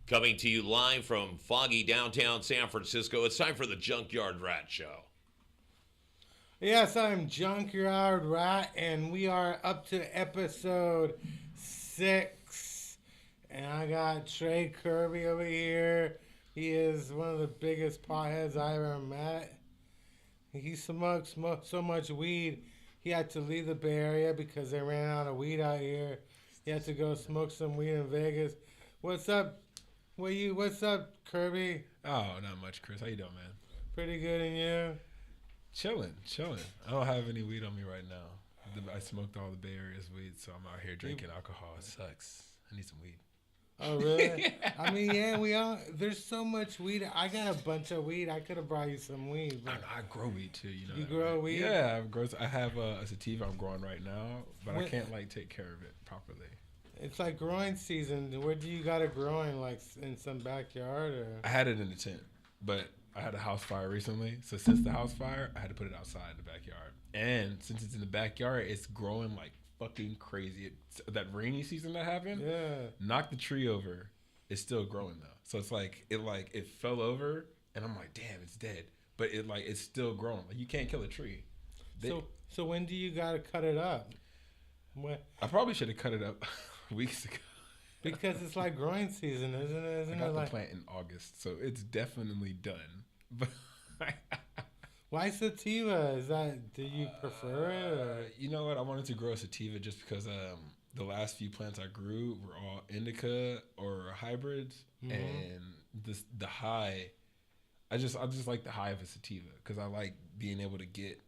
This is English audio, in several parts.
Coming to you live from foggy downtown San Francisco, it's time for the Junkyard Rat Show. Yes, I'm Junkyard Rat, and we are up to episode 6. And I got Trey Kirby over here. He is one of the biggest potheads I ever met. He smoked so much weed, he had to leave the Bay Area because they ran out of weed out here. He had to go smoke some weed in Vegas. What's up? What's up, Kirby? Oh, not much, Chris. How you doing, man? Pretty good, and you? Chilling. I don't have any weed on me right now. I smoked all the Bay Area's weed, so I'm out here drinking alcohol. It sucks. I need some weed. Oh, really? I mean, yeah, we all. There's so much weed. I got a bunch of weed. I could have brought you some weed. But I grow weed too. You know. You grow weed? Yeah, I have a sativa I'm growing right now, but I can't take care of it properly. It's like growing season. Where do you got it growing? Like in some backyard or? I had it in the tent, but I had a house fire recently. So since the house fire, I had to put it outside in the backyard. And since it's in the backyard, it's growing like fucking crazy. That rainy season that happened, knocked the tree over. It's still growing though. So it's it fell over, and I'm like, damn, it's dead. But it's still growing. Like you can't kill a tree. So when do you gotta cut it up? I probably should have cut it up weeks ago. Because it's like growing season, isn't it? I got the plant in August, so it's definitely done. But why sativa? Do you prefer it? Or? You know what? I wanted to grow a sativa just because the last few plants I grew were all indica or hybrids, and the high. I just like the high of a sativa because I like being able to get,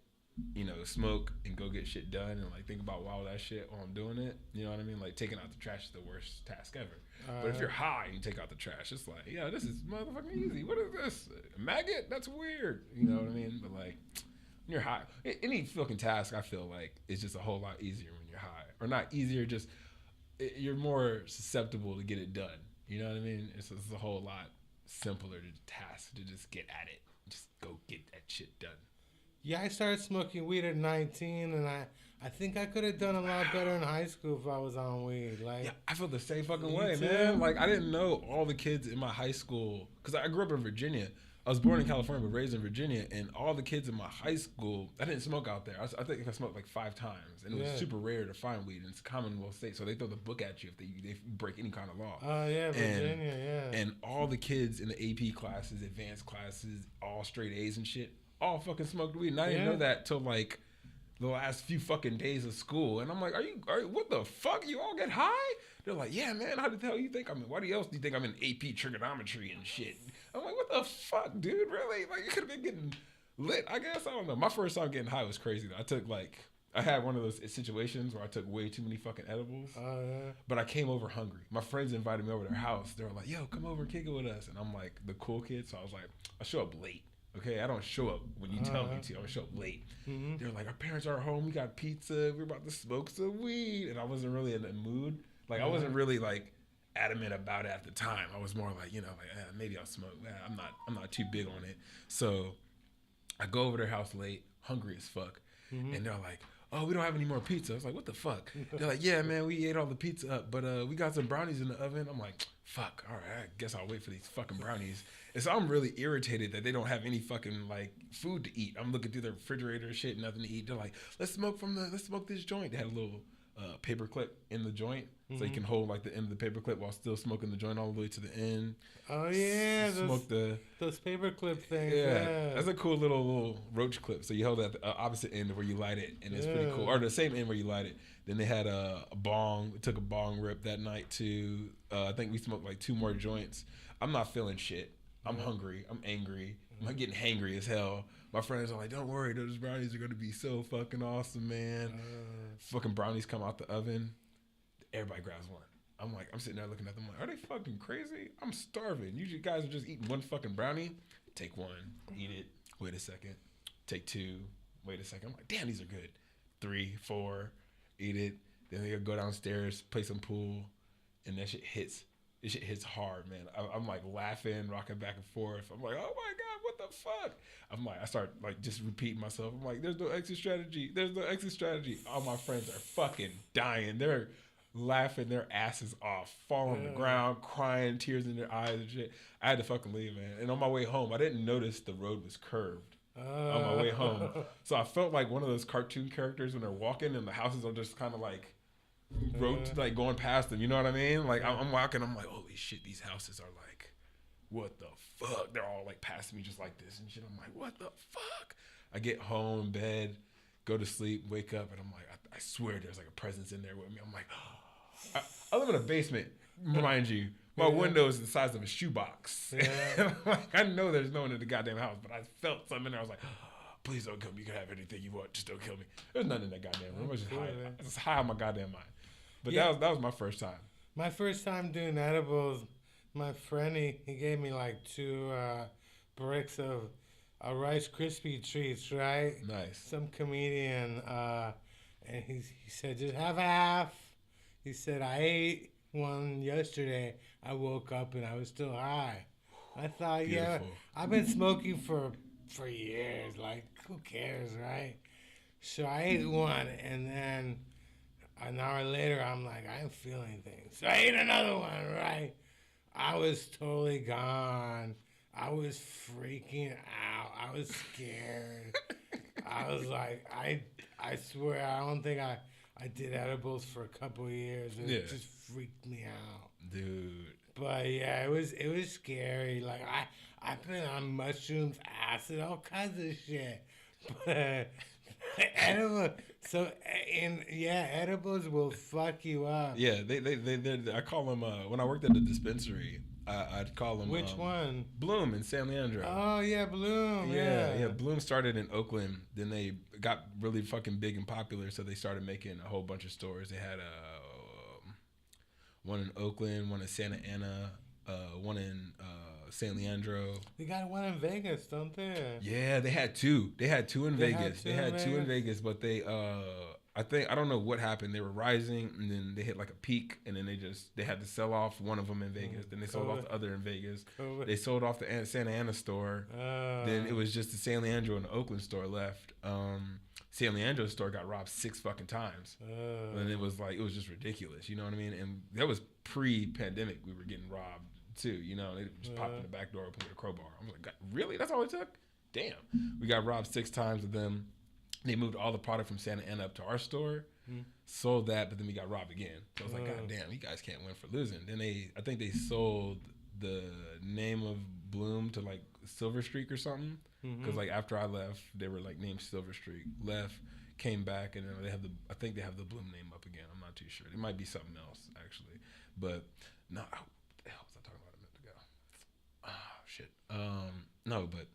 smoke and go get shit done and think about that shit while I'm doing it. You know what I mean? Like taking out the trash is the worst task ever. But if you're high and you take out the trash, it's like, yeah, this is motherfucking easy. What is this? A maggot? That's weird. You know what I mean? But when you're high, any fucking task I feel like is just a whole lot easier when you're high. Or not easier, just you're more susceptible to get it done. You know what I mean? It's a whole lot simpler to task to just get at it. Just go get that shit done. Yeah, I started smoking weed at 19, and I think I could have done a lot better in high school if I was on weed. Yeah, I feel the same fucking way, man. I didn't know all the kids in my high school, because I grew up in Virginia. I was born in California, but raised in Virginia, and all the kids in my high school, I didn't smoke out there. I think I smoked 5 times, and it was super rare to find weed, and it's a Commonwealth state, so they throw the book at you if they break any kind of law. Oh, yeah, Virginia, And all the kids in the AP classes, advanced classes, all straight A's and shit, all fucking smoked weed. And I didn't know that till the last few fucking days of school. And I'm like, are you what the fuck? You all get high? They're like, yeah, man, how the hell you think I'm in? Why else do you think I'm in AP trigonometry and shit? I'm like, what the fuck, dude? Really? You could have been getting lit, I guess. I don't know. My first time getting high was crazy though. I had one of those situations where I took way too many fucking edibles. But I came over hungry. My friends invited me over to their house. They were like, yo, come over and kick it with us. And I'm like the cool kid. So I was like, I show up late. Okay, I don't show up when you tell me to. I show up late. They're like, our parents are home. We got pizza. We're about to smoke some weed. And I wasn't really in the mood. I wasn't really adamant about it at the time. I was more maybe I'll smoke. I'm not too big on it. So I go over to their house late, hungry as fuck. And they're like, oh, we don't have any more pizza. I was like, what the fuck? They're like, yeah, man, we ate all the pizza up, but we got some brownies in the oven. I'm like, fuck, all right, I guess I'll wait for these fucking brownies. And so I'm really irritated that they don't have any fucking food to eat. I'm looking through the refrigerator and shit, nothing to eat. They're like, let's smoke this joint. They had a little paper clip in the joint, so you can hold the end of the paper clip while still smoking the joint all the way to the end. Oh yeah, those paper clip things. Yeah, that's a cool little roach clip. So you held at the opposite end of where you light it, and it's pretty cool. Or the same end where you light it. Then they had a bong. We took a bong rip that night too. I think we smoked 2 more joints. I'm not feeling shit. I'm hungry. I'm angry. I'm getting hangry as hell. My friends are like, don't worry, those brownies are going to be so fucking awesome, man. Fucking brownies come out the oven. Everybody grabs one. I'm sitting there looking at them are they fucking crazy? I'm starving. Usually guys are just eating one fucking brownie. Take one, eat it, wait a second. Take 2, wait a second. I'm like, damn, these are good. 3, 4, eat it. Then they go downstairs, play some pool, and that shit hits. This shit hits hard, man. I'm laughing, rocking back and forth. I'm like, oh my God, what the fuck? I start just repeating myself. I'm like, there's no exit strategy. There's no exit strategy. All my friends are fucking dying. laughing their asses off, falling on the ground, crying, tears in their eyes and shit. I had to fucking leave, man. And on my way home, I didn't notice the road was curved on my way home. So I felt like one of those cartoon characters when they're walking and the houses are just kind of like like going past them. You know what I mean? Like I'm walking, I'm like, holy shit, these houses are like, what the fuck? They're all like passing me just like this and shit. I'm like, what the fuck? I get home, bed, go to sleep, wake up, and I'm like, I swear there's like a presence in there with me. I'm like, I live in a basement, mind you. My window is the size of a shoebox. Yeah. Like, I know there's no one in the goddamn house, but I felt something in there. I was like, please don't kill me. You can have anything you want. Just don't kill me. There's nothing in that goddamn room. I was just high on my goddamn mind. But that was my first time. My first time doing edibles, my friend, he gave me like 2 bricks of Rice Krispie treats, right? Nice. Some comedian, and he said, just have a half. He said, I ate one yesterday. I woke up and I was still high. I thought, Beautiful. I've been smoking for years. Like, who cares, right? So I ate one, and then an hour later, I'm like, I ain't feeling things. So I ate another one, right? I was totally gone. I was freaking out. I was scared. I was like, I swear, I don't think I did edibles for a couple of years. It just freaked me out, dude. But yeah, it was scary. Like I've been on mushrooms, acid, all kinds of shit. But edibles will fuck you up. Yeah, they I call them when I worked at the dispensary. I'd call them. Which one? Bloom in San Leandro. Oh yeah, Bloom. Yeah. Bloom started in Oakland. Then they got really fucking big and popular, so they started making a whole bunch of stores. They had one in Oakland, one in Santa Ana, one in San Leandro. They got one in Vegas, don't they? Yeah, they had 2. They had 2 in Vegas. They had 2 in Vegas, but they I don't know what happened. They were rising, and then they hit like a peak, and then they had to sell off one of them in Vegas. Then they sold off the other in Vegas. They sold off the Santa Ana store. Then it was just the San Leandro and the Oakland store left. San Leandro store got robbed 6 fucking times, and it was just ridiculous. You know what I mean? And that was pre-pandemic. We were getting robbed too. You know, they just popped in the back door, opened with a crowbar. I'm like, God, really? That's all it took? Damn. We got robbed 6 times of them. They moved all the product from Santa Ana up to our store, sold that, but then we got robbed again. So I was like, God damn, you guys can't win for losing. Then I think they sold the name of Bloom to like Silver Streak or something. Because like after I left, they were like named Silver Streak. Left, came back, and then I think they have the Bloom name up again. I'm not too sure. It might be something else actually, but no. What the hell was I talking about a minute ago? Oh shit. No, but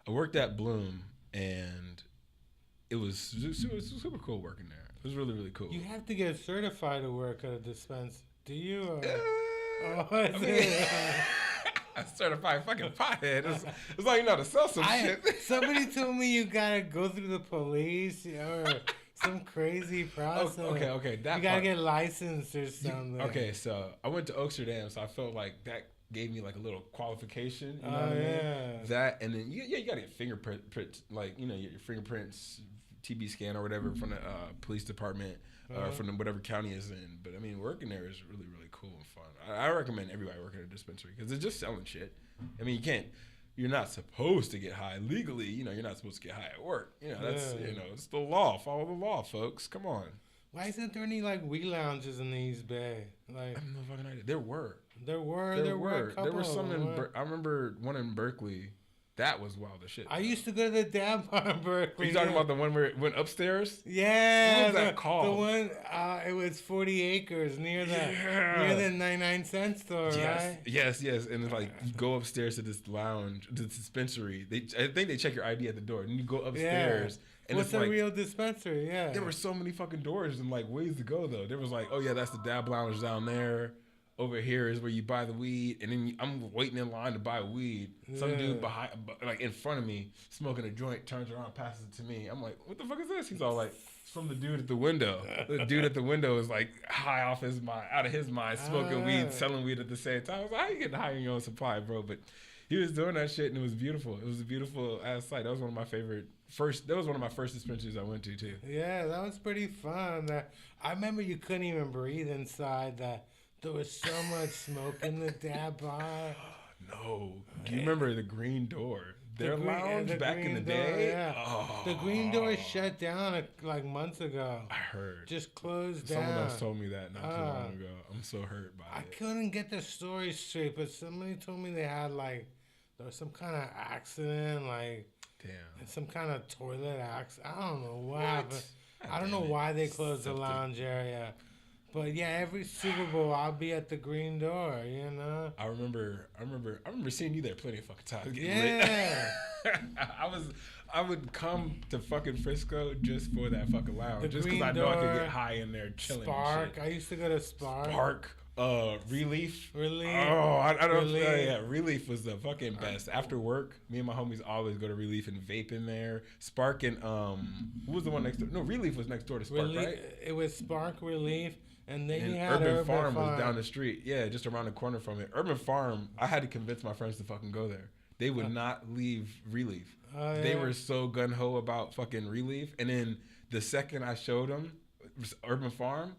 I worked at Bloom and. It was super cool working there. It was really, really cool. You have to get certified to work at a dispense. Do you? A certified fucking pothead. It's like you know how to sell some shit. Somebody told me you gotta go through the police, or some crazy process. Okay. You gotta get licensed or something. Okay, so I went to Amsterdam, so I felt like that gave me like a little qualification. You know what I mean? That, and then you gotta get fingerprints, like you know your fingerprints. TB scan or whatever from the police department or from whatever county is in. But I mean, working there is really, really cool and fun. I recommend everybody working at a dispensary because it's just selling shit. I mean, you're not supposed to get high legally. You know, you're not supposed to get high at work. You know, that's it's the law. Follow the law, folks. Come on. Why isn't there any like weed lounges in the East Bay? Like, I have no fucking idea. There were. There were some in. I remember one in Berkeley. That was wild as shit. I used to go to the Dab Bar in Berkeley. Are you talking about the one where it went upstairs? Yeah. What was that called? The one, it was 40 Acres near the 99-cent store, right? Yes. And it's like you go upstairs to this lounge, the dispensary. I think they check your ID at the door. And you go upstairs. Yeah. And What's a real dispensary? Yeah. There were so many fucking doors and like ways to go though. There was like, oh yeah, that's the Dab Lounge down there. Over here is where you buy the weed, and then I'm waiting in line to buy weed. Some dude behind, like in front of me, smoking a joint, turns around, passes it to me. I'm like, "What the fuck is this?" He's all like, "It's from the dude at the window." The dude at the window is like high off his mind, out of his mind, smoking weed, selling weed at the same time. I was like, "How you getting high on your own supply, bro?" But he was doing that shit, and it was beautiful. It was a beautiful ass sight. That was one of my favorite That was one of my first dispensaries I went to too. Yeah, that was pretty fun. I remember you couldn't even breathe inside. That there was so much smoke in the dab bar. No, do you remember the Green Door? Their lounge the back in the Door, day. Yeah. Oh, The Green Door shut down like months ago. I heard. Just closed down. Someone else told me that not too long ago. I'm so hurt by I it. couldn't get the story straight, but somebody told me they had like there was some kind of accident, like Damn. some kind of toilet accident. I don't know what What? happened. I don't know why they closed the lounge area. But yeah, every Super Bowl I'll be at the Green Door, you know. I remember seeing you there plenty of fucking times. Yeah. I would come to fucking Frisco just for that fucking lounge, The just because Green I know I could Door, get high in there chilling. Spark. And shit. I used to go to Spark. Relief. Relief. Oh, I don't. Relief. Yeah, Relief was the fucking best. After work, me and my homies always go to Relief and vape in there. Spark and who was the one next door? No, Relief was next door to Spark, Relief, right? It was Spark, Relief, and then And you had Urban Farm was down the street. Yeah, just around the corner from it. Urban Farm, I had to convince my friends to fucking go there. They would not leave Relief. Oh, They yeah. were so gun-ho about fucking Relief. And then the second I showed them Urban Farm,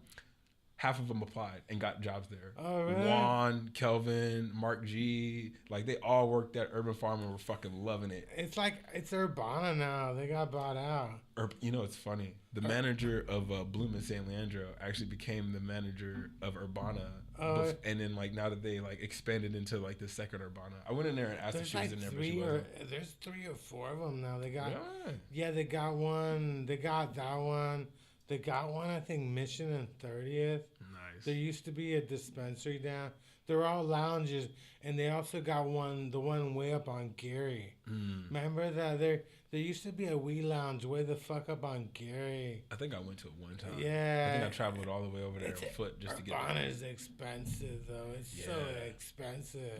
half of them applied and got jobs there. Oh, really? Juan, Kelvin, Mark G, like they all worked at Urban Farm and were fucking loving it. It's like it's Urbana now. They got bought out. You know, it's funny. The manager of Bloom and San Leandro actually became the manager of Urbana. And then like now that they like expanded into like the second Urbana, I went in there and asked if she was in there, but she wasn't. There's 3 or 4 of them now. They got Yeah. they got one. They got that one. They got one. I think Mission and 30th. Nice. There used to be a dispensary down. They're all lounges, and they also got the one way up on Gary. Remember that there used to be a wee lounge way the fuck up on Gary. I think I went to it one time. Yeah. I think I traveled all the way over there on foot just to get Urbana there. is expensive though. It's so expensive.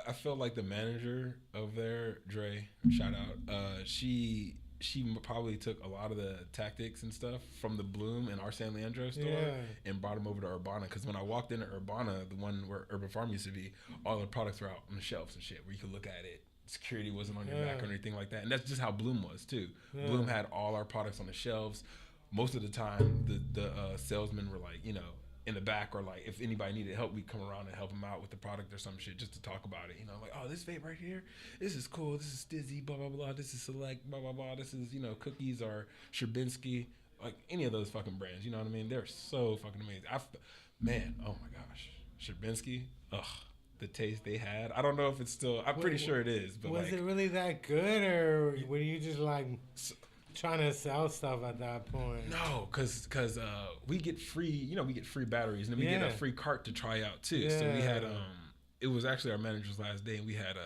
I felt like the manager of there, Dre, shout out. She probably took a lot of the tactics and stuff from the Bloom and our San Leandro store and brought them over to Urbana. Because when I walked into Urbana, the one where Urban Farm used to be, all the products were out on the shelves and shit where you could look at it. Security wasn't on your back or anything like that. And that's just how Bloom was too. Bloom had all our products on the shelves. Most of the time, the salesmen were like, you know, in the back, or like if anybody needed help, we'd come around and help them out with the product or some shit just to talk about it. You know, like, oh, this vape right here, this is cool. This is Stizzy, blah, blah, blah. This is Select, blah, blah, blah. This is, you know, Cookies or Sherbinsky. Like any of those fucking brands, you know what I mean? They're so fucking amazing. Man, oh my gosh. Sherbinsky, the taste they had. I don't know if it's still, I'm pretty sure it is. But was like, it really that good, or were you just like trying to sell stuff at that point? No, cause we get free, you know, we get free batteries, and then we get a free cart to try out too. Yeah. So we had it was actually our manager's last day, and we had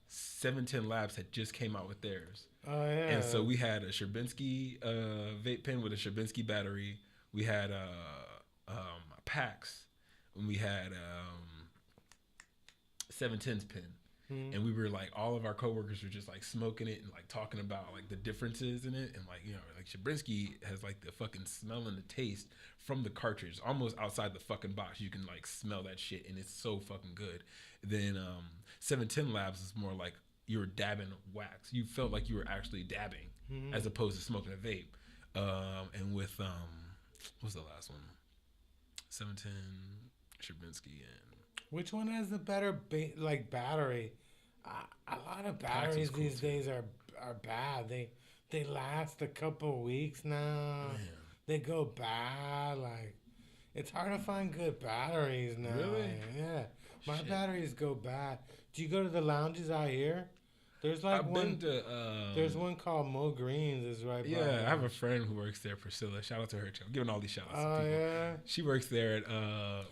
710 Labs had just came out with theirs. Oh yeah. And so we had a Sherbinsky vape pen with a Sherbinsky battery. We had PAX, and we had 710's pen. And we were like, all of our coworkers were just like smoking it and like talking about like the differences in it. And like, you know, like Sherbinsky has like the fucking smell and the taste from the cartridge, almost outside the fucking box. You can like smell that shit, and it's so fucking good. Then 710 Labs is more like you were dabbing wax. You felt like you were actually dabbing as opposed to smoking a vape. And with, what's the last one? 710, Sherbinsky, and which one has the better battery? A lot of batteries cool these too. days are bad. They last a couple weeks now. Man. They go bad. Like it's hard to find good batteries now. Really? Yeah. My Shit. batteries go bad. Do you go to the lounges out here? There's like I've one. been to. There's one called Mo Greens. Is right. by Yeah, here. I have a friend who works there, Priscilla. Shout out to her too. I'm giving all these shout outs to Oh people. yeah. She works there at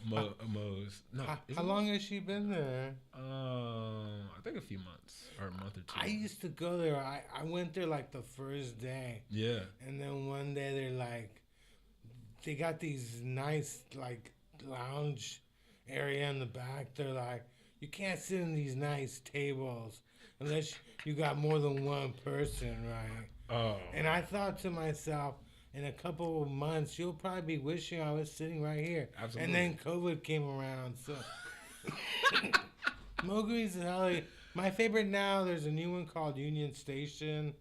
Mo's. No, How long has she been there? I think a few months or a month or two. I used to go there. I went there like the first day. Yeah. And then one day they're like, they got these nice like lounge area in the back. They're like, you can't sit in these nice tables unless you got more than one person, right? Oh. And I thought to myself, in a couple of months, you'll probably be wishing I was sitting right here. Absolutely. And then COVID came around, so. Mo Greens is hell. My favorite now, there's a new one called Union Station.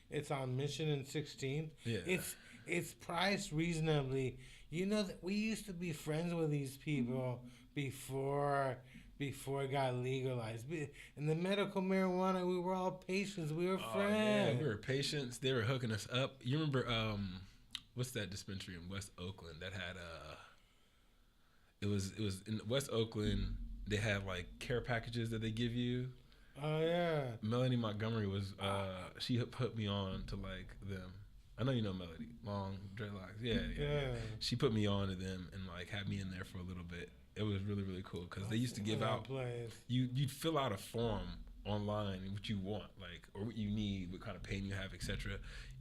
It's on Mission and 16th. Yeah. It's priced reasonably. You know that we used to be friends with these people before it got legalized. In the medical marijuana, we were all patients. We were friends. Yeah, we were patients. They were hooking us up. You remember what's that dispensary in West Oakland that had it was in West Oakland. They had like care packages that they give you. Oh yeah. Melanie Montgomery was she put me on to like them. I know you know Melody, long dreadlocks. Yeah. She put me on to them and like had me in there for a little bit. It was really, really cool because they used to give out. You'd fill out a form online what you want, like, or what you need, what kind of pain you have, etc.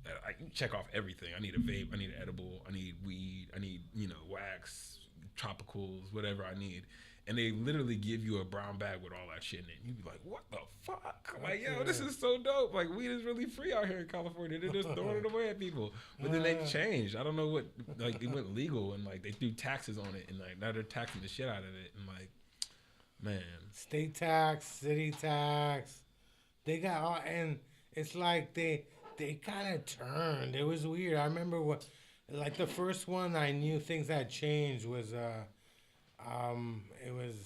I check off everything. I need a vape. I need an edible. I need weed. I need wax, tropicals, whatever I need. And they literally give you a brown bag with all that shit in it. You'd be like, what the fuck? I'm like, yo, this is so dope. Like, weed is really free out here in California. They're just throwing it away at people. But then they changed. I don't know what, like, it went legal and, like, they threw taxes on it. And, like, now they're taxing the shit out of it. And, like, man. State tax, city tax. They got all, and it's like they kind of turned. It was weird. I remember like, the first one I knew things had changed was, it was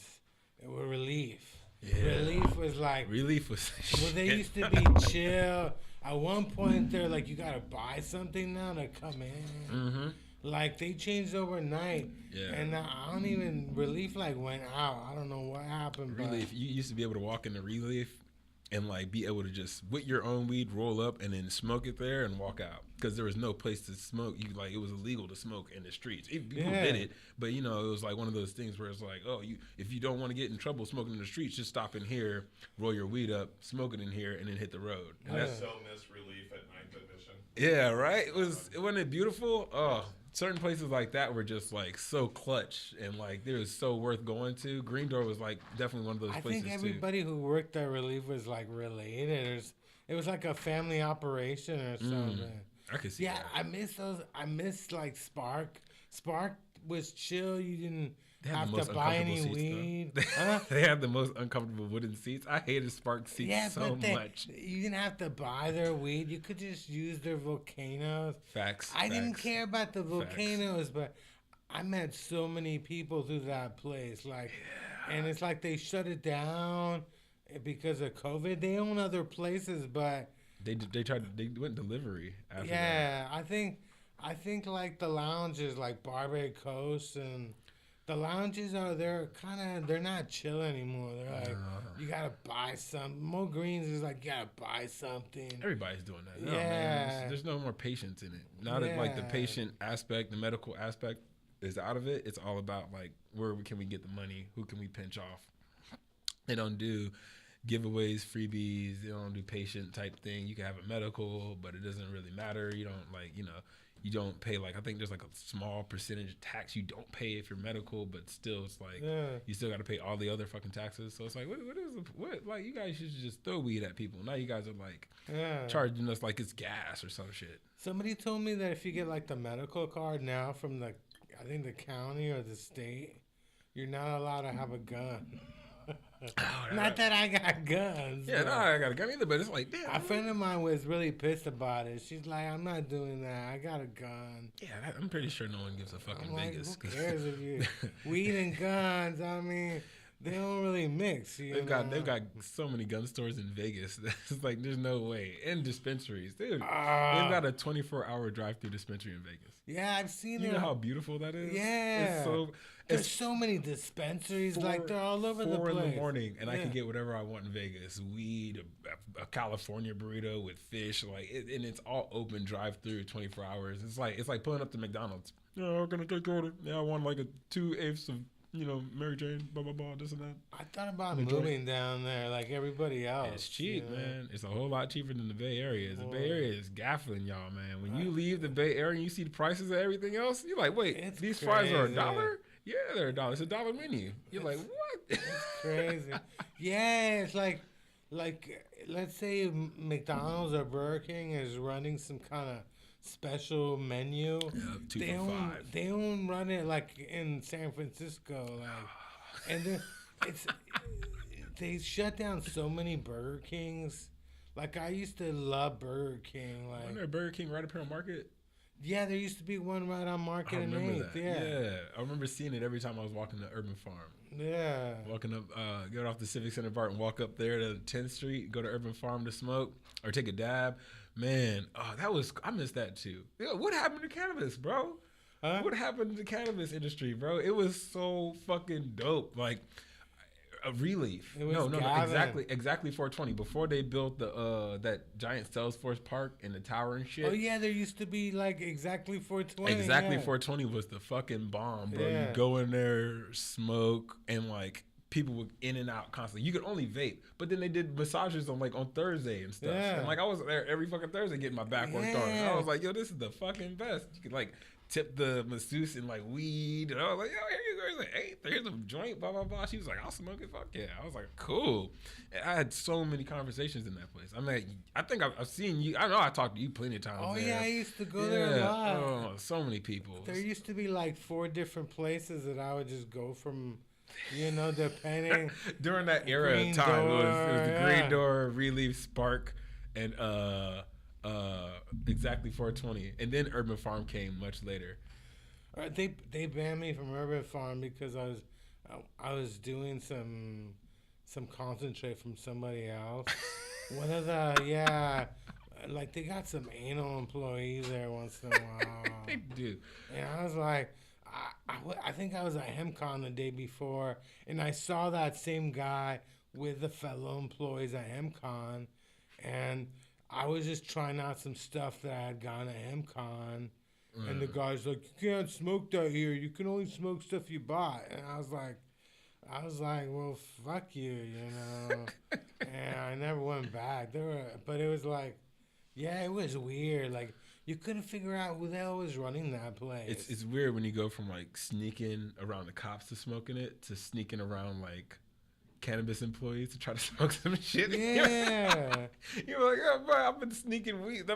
Relief. Yeah. Relief was well, they used to be chill. At one point, they're like, you gotta buy something now to come in. Mm-hmm. Like, they changed overnight. Yeah. And I don't even, Relief like went out. I don't know what happened. Relief, you used to be able to walk into Relief and like be able to just with your own weed roll up and then smoke it there and walk out because there was no place to smoke. It was illegal to smoke in the streets. People did it, but it was like one of those things where it's like, oh, if you don't want to get in trouble smoking in the streets, just stop in here, roll your weed up, smoke it in here, and then hit the road. And that's so miss Relief at 9th Edition. Yeah, right. Wasn't it beautiful? Oh. Certain places like that were just like so clutch and like they was so worth going to. Green Door was like definitely one of those places too. I think everybody who worked at Relief was like related. It was like a family operation or something. I could see that. I miss those. I miss like Spark. Spark was chill. You didn't have to buy any weed. They had the most uncomfortable wooden seats. I hated Spark seats so much. You didn't have to buy their weed. You could just use their volcanoes. Facts. I didn't care about the volcanoes, but I met so many people through that place. And it's like they shut it down because of COVID. They own other places, but they went delivery after that. Yeah, I think like the lounges like Barbary Coast and the lounges they're not chill anymore. They're like, you gotta buy something. Mo Greens is like, you gotta buy something. Everybody's doing that. Yeah. Man, there's no more patience in it. Now that like the patient aspect, the medical aspect is out of it, it's all about like where can we get the money? Who can we pinch off? They don't do giveaways, freebies. They don't do patient type thing. You can have a medical, but it doesn't really matter. You don't you don't pay like I think there's like a small percentage tax you don't pay if you're medical, but still it's like you still got to pay all the other fucking taxes. So it's like what like you guys should just throw weed at people. Now you guys are like charging us like it's gas or some shit. Somebody told me that if you get like the medical card now from I think the county or the state, you're not allowed to have a gun. Not that I got guns. Yeah, no, I got a gun either, but it's like, damn. A friend of mine was really pissed about it. She's like, I'm not doing that. I got a gun. Yeah, I'm pretty sure no one gives a fuck in Vegas. Who cares if you weed and guns? I mean, they don't really mix. They've got so many gun stores in Vegas. It's like there's no way. And dispensaries, dude. They've got a 24-hour drive-through dispensary in Vegas. Yeah, I've seen it. You know how beautiful that is? Yeah. There's so many dispensaries. They're all over the place. 4 in the morning, and I can get whatever I want in Vegas. Weed, a California burrito with fish, and it's all open drive-through 24 hours. It's like pulling up to McDonald's. Yeah, I'm gonna take order. Yeah, I want like a 2/8 of Mary Jane, blah, blah, blah, this and that. I thought about moving down there like everybody else. It's cheap, man. It's a whole lot cheaper than the Bay Area. The Bay Area is gaffling y'all, man. When you leave the Bay Area and you see the prices of everything else, you're like, wait, these fries are $1? Yeah, they're $1. It's a $1 menu. You're like, what? It's crazy. Yeah, it's like let's say McDonald's or Burger King is running some kind of special menu. Yeah, 2 for $5. They don't run it like in San Francisco, and they shut down so many Burger Kings. Like I used to love Burger King. Wasn't Like there a Burger King right up here on Market? yeah, there used to be one right on Market I and remember 8th. that. Yeah. I remember seeing it every time I was walking to Urban Farm. Yeah. Walking up, get off the Civic Center part and walk up there to 10th Street, go to Urban Farm to smoke or take a dab. Man, I missed that too. Yo, what happened to cannabis, bro? Huh? What happened to the cannabis industry, bro? It was so fucking dope. Like a relief. It was No, gathering. exactly 420. Before they built the that giant Salesforce Park and the tower and shit. Oh yeah, there used to be like exactly 420. Exactly, yeah. 420 was the fucking bomb, bro. Yeah. You go in there, smoke, and like people were in and out constantly. You could only vape, but then they did massages on Thursday and stuff. Yeah. And like I was there every fucking Thursday getting my back worked on. And I Yeah. was like, yo, this is the fucking best. You could like tip the masseuse in like weed, and I was like, yo, here you go. He's like, hey, here's a joint, blah blah blah. She was like, I'll smoke it, fuck yeah. I was like, cool. And I had so many conversations in that place. I mean, I think I've seen you. I know I talked to you plenty of times. Oh there. yeah, I used to go there a lot. Oh, so many people. There used to be like 4 different places that I would just go from, depending. During that era Green of time, it was the Door, Green yeah. Door, Relief, Spark, and exactly 420, and then Urban Farm came much later. They banned me from Urban Farm because I was doing some concentrate from somebody else. One of like they got some anal employees there once in a while. They do. And I was like, I think I was at HemCon the day before, and I saw that same guy with the fellow employees at HemCon, and I was just trying out some stuff that I had gotten at HemCon, and the guy's like, you can't smoke that here. You can only smoke stuff you bought. And I was like, well, fuck you, and I never went back. But it was like, yeah, it was weird. Like, you couldn't figure out who the hell was running that place. It's weird when you go from like sneaking around the cops to smoking it to sneaking around like cannabis employees to try to smoke some shit. Yeah. You're like, oh, bro, I've been sneaking weed.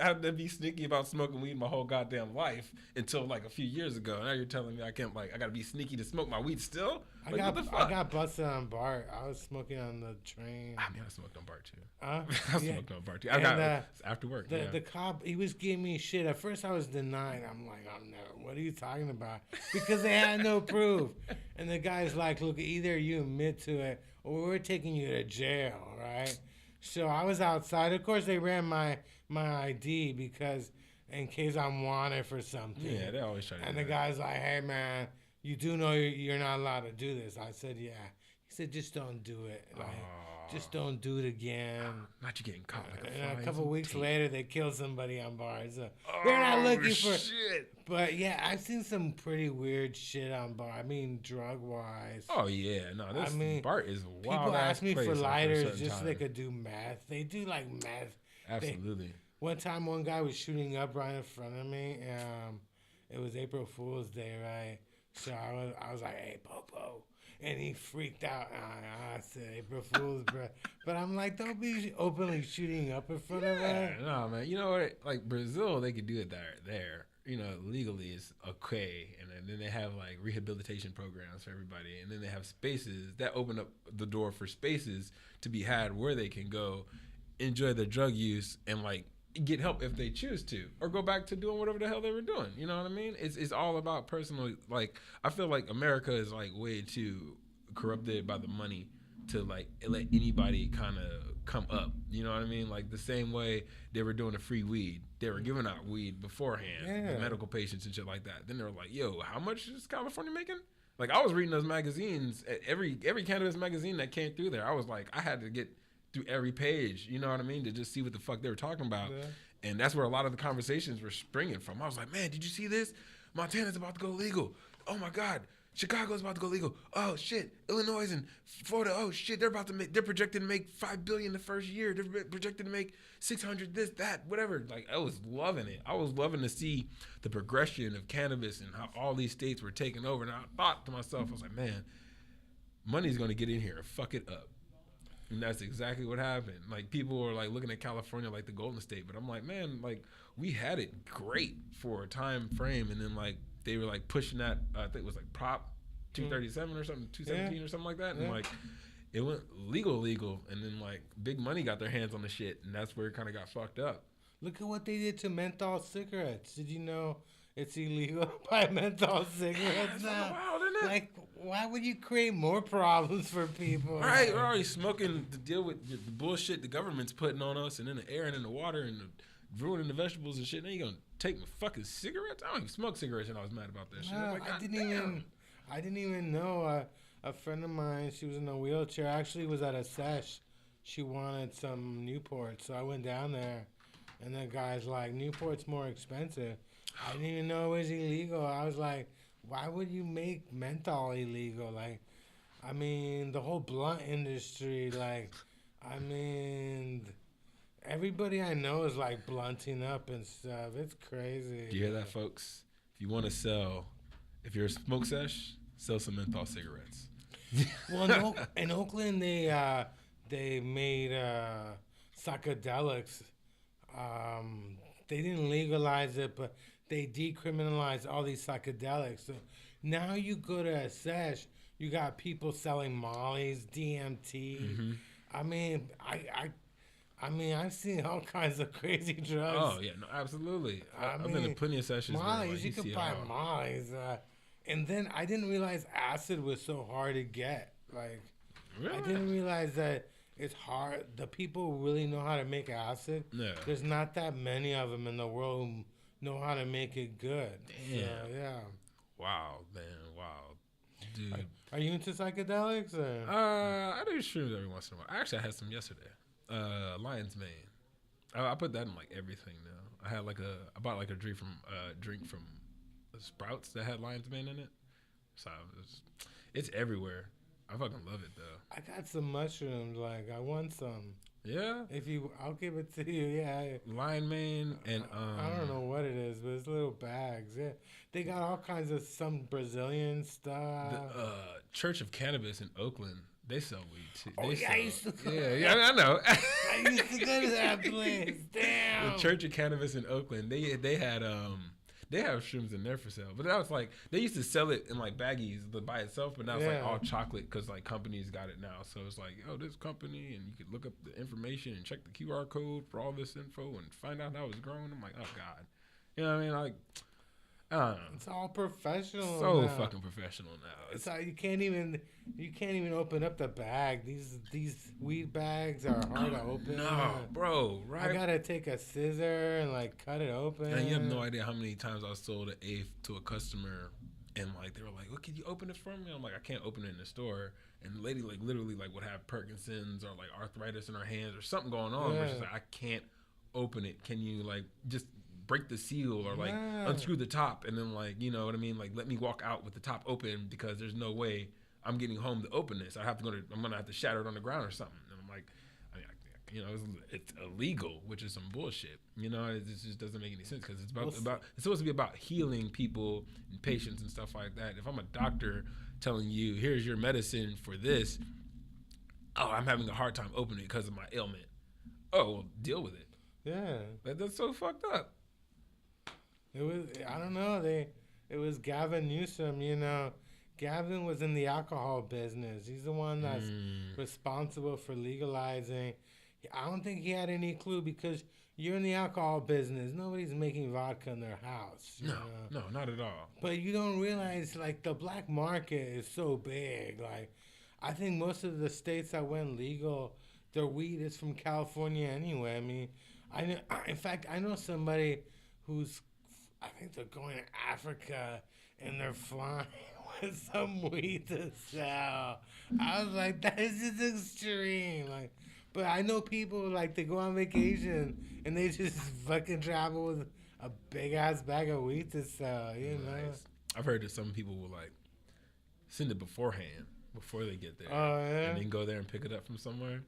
I had to be sneaky about smoking weed my whole goddamn life until like a few years ago. Now you're telling me I gotta be sneaky to smoke my weed still? I Like, got what the fuck? I got busted on BART. I was smoking on the train. I mean, I smoked on BART too. Huh? I Yeah. smoked on BART too. And, After work. The Yeah. the cop, he was giving me shit. At first I was denying. I'm like, no, what are you talking about? Because they had no proof. And the guy's like, look, either you admit to it or we're taking you to jail, right? So I was outside. Of course, they ran my ID because in case I'm wanted for something. Yeah, they always try to And do the that. guy's like, hey, man, you do know you're not allowed to do this. I said, yeah. He said, just don't do it. Like, just don't do it again. Not you getting caught like a fly. And a in couple some weeks tape. later, they killed somebody on bars. So they're not looking for. Shit. But yeah, I've seen some pretty weird shit on bar. I mean, drug wise. Oh yeah, no, this BART is a wild. People ask me for lighters just just so they could do meth. They do like meth. Absolutely. One time, one guy was shooting up right in front of me. It was April Fool's Day, right? So I was like, "Hey, Popo," and he freaked out. I said, "April Fool's, bro." But I'm like, don't be openly shooting up in front of her. No, man. You know what? Like Brazil, they could do it there. Legally it's okay, and then they have like rehabilitation programs for everybody, and then they have spaces that open up the door for spaces to be had where they can go enjoy their drug use and like get help if they choose to, or go back to doing whatever the hell they were doing. You know what I mean? It's all about personal. Like, I feel like America is like way too corrupted by the money to like let anybody kind of come up. You know what I mean? Like the same way they were doing the free weed, they were giving out weed beforehand, to medical patients and shit like that. Then they were like, "Yo, how much is California making?" Like, I was reading those magazines, every cannabis magazine that came through there. I was like, I had to get through every page, you know what I mean, to just see what the fuck they were talking about. Yeah. And that's where a lot of the conversations were springing from. I was like, man, did you see this? Montana's about to go legal. Oh my God. Chicago's about to go legal. Oh shit. Illinois and Florida. Oh shit. They're projected to make $5 billion the first year. They're projected to make 600 this, that, whatever. Like, I was loving it. I was loving to see the progression of cannabis and how all these states were taking over. And I thought to myself, I was like, man, money's going to get in here and fuck it up. And that's exactly what happened. Like, people were like looking at California like the Golden State, but I'm like, man, like, we had it great for a time frame, and then like they were like pushing that. I think it was like Prop 237 or something, 217 or something like that, and like it went legal, and then like big money got their hands on the shit, and that's where it kind of got fucked up. Look at what they did to menthol cigarettes. Did you know it's illegal to buy menthol cigarettes now? Wild, isn't it? Like, why would you create more problems for people? All right, we're already smoking to deal with the bullshit the government's putting on us, and in the air and in the water and ruining the vegetables and shit. Now you gonna take my fucking cigarettes? I don't even smoke cigarettes, and I was mad about that shit. No, Like, I didn't even know. A friend of mine, she was in a wheelchair. Actually, was at a sesh. She wanted some Newport, so I went down there, and the guy's like, "Newport's more expensive." I didn't even know it was illegal. I was like, "Why would you make menthol illegal?" Like, I mean, the whole blunt industry. Like, I mean, everybody I know is like blunting up and stuff. It's crazy. Do you hear that, folks? If you want to sell, if you're a smoke sesh, sell some menthol cigarettes. Well, in Oakland, they made psychedelics. They didn't legalize it, but they decriminalized all these psychedelics. So now you go to a sesh, you got people selling Molly's, DMT. Mm-hmm. I mean, I've seen all kinds of crazy drugs. Oh yeah, no, absolutely. I've been to plenty of sessions. Molly's, where, like, you can see it buy all. Molly's. And then I didn't realize acid was so hard to get. Like, Really? I didn't realize that it's hard. The people who really know how to make acid. Yeah. There's not that many of them in the world who know how to make it good. Damn. So, yeah. Wow, man. Wow, dude. Are you into psychedelics? Or? I do shrooms every once in a while. Actually, I had some yesterday. Lion's Mane. I put that in like everything now. I bought like a drink from Sprouts that had lion's mane in it. So it's everywhere. I fucking love it though. I got some mushrooms. Like, I want some. Yeah. I'll give it to you. Yeah. Lion mane and I don't know what it is, but it's little bags. Yeah. They got all kinds of some Brazilian stuff. The Church of Cannabis in Oakland. They sell weed too. Oh, They yeah, sell, I used to go. Yeah, I know. I used to go to that place. Damn. The Church of Cannabis in Oakland. They had they have shrooms in there for sale, but that was like they used to sell it in like baggies by itself, but now it's like all chocolate because like companies got it now. So it's like, oh, this company, and you could look up the information and check the QR code for all this info and find out how it's grown. I'm like, oh god, you know what I mean? Like, I don't know. It's all professional. So now. fucking professional now. It's like you can't even open up the bag. These weed bags are hard to open. No, bro, right? I gotta take a scissor and like cut it open. And you have no idea how many times I sold an eighth to a customer, and like they were like, "Well, can you open it for me?" I'm like, "I can't open it in the store." And the lady like literally like would have Parkinson's or like arthritis in her hands or something going on. Where she's like, "I can't open it. Can you like just break the seal or like unscrew the top and then like, you know what I mean, like let me walk out with the top open because there's no way I'm getting home to open this. I'm gonna have to shatter it on the ground or something." And I'm like, you know, it's illegal, which is some bullshit. You know, it just doesn't make any sense because it's supposed to be about healing people and patients and stuff like that. If I'm a doctor telling you, here's your medicine for this, oh, I'm having a hard time opening it because of my ailment. Oh, well, deal with it. Yeah, that's so fucked up. it was. I don't know. It was Gavin Newsom. You know, Gavin was in the alcohol business. He's the one that's responsible for legalizing. I don't think he had any clue because you're in the alcohol business. Nobody's making vodka in their house. No, not at all. But you don't realize, like, the black market is so big. Like, I think most of the states that went legal, their weed is from California anyway. I mean, in fact, I know somebody who's, I think they're going to Africa and they're flying with some weed to sell. I was like, that is just extreme. Like, but I know people, like, they go on vacation and they just fucking travel with a big ass bag of weed to sell, you know? I've heard that some people will like send it beforehand before they get there. Oh, yeah? And then go there and pick it up from somewhere.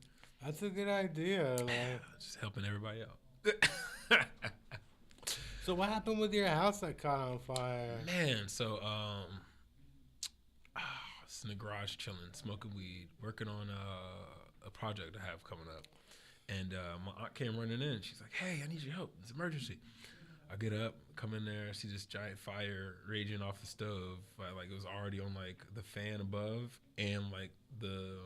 That's a good idea. Like, just helping everybody out. So what happened with your house that caught on fire? Man, so it's in the garage chilling, smoking weed, working on a project I have coming up. And my aunt came running in. She's like, "Hey, I need your help. It's an emergency." I get up, come in there, see this giant fire raging off the stove. Like it was already on like the fan above and like the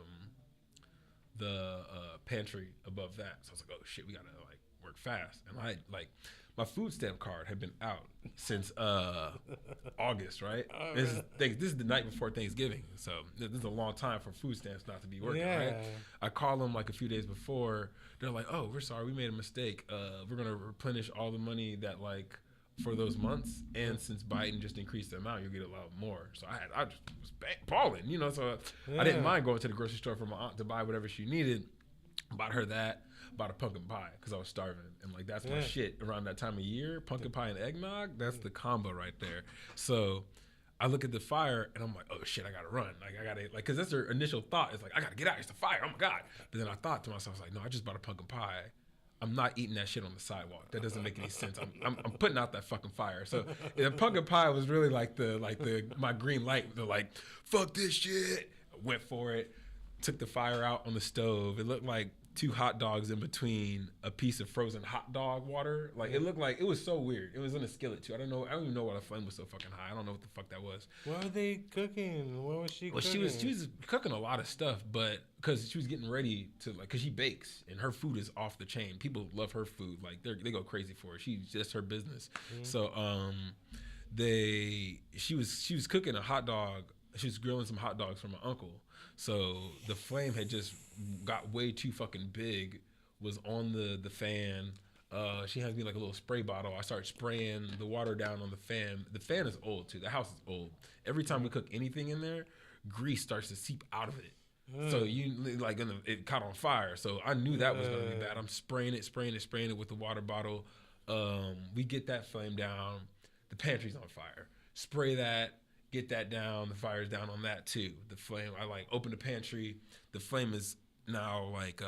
the pantry above that. So I was like, oh shit, we gotta like work fast. And I like my food stamp card had been out since August, right? Oh, This really? is the night before Thanksgiving, so this is a long time for food stamps not to be working, Yeah. right? I call them like a few days before. They're like, oh, we're sorry, we made a mistake. We're gonna replenish all the money that like for those months, and since Biden just increased the amount, you'll get a lot more. So I just was balling, you know. So I didn't mind going to the grocery store for my aunt to buy whatever she needed. Bought her that. Bought a pumpkin pie because I was starving, and like that's my shit around that time of year. Pumpkin pie and eggnog, that's the combo right there. So I look at the fire and I'm like, oh shit, I gotta run. Like I gotta like, because that's their initial thought. It's like I gotta get out. It's the fire. Oh my god. But then I thought to myself, I was like, no, I just bought a pumpkin pie. I'm not eating that shit on the sidewalk. That doesn't make any sense. I'm putting out that fucking fire. So the pumpkin pie was really like my green light. They're like, fuck this shit. I went for it. Took the fire out on the stove. It looked like 2 hot dogs in between a piece of frozen hot dog water. Like it looked like, it was so weird. It was in a skillet too. I don't even know why the flame was so fucking high. I don't know what the fuck that was. What were they cooking? What was she cooking? She was cooking a lot of stuff, but because she was getting ready to like, because she bakes and her food is off the chain. People love her food. Like they go crazy for her. She's just her business. So she was cooking a hot dog. She was grilling some hot dogs for my uncle. So the flame had just got way too fucking big, was on the fan. She has me like a little spray bottle. I start spraying the water down on the fan. The fan is old too. The house is old. Every time we cook anything in there, grease starts to seep out of it. So it caught on fire. So I knew that was gonna be bad. I'm spraying it with the water bottle. We get that flame down. The pantry's on fire. Spray that. Get that down. The fire's down on that too. The flame. I like open the pantry. The flame is now like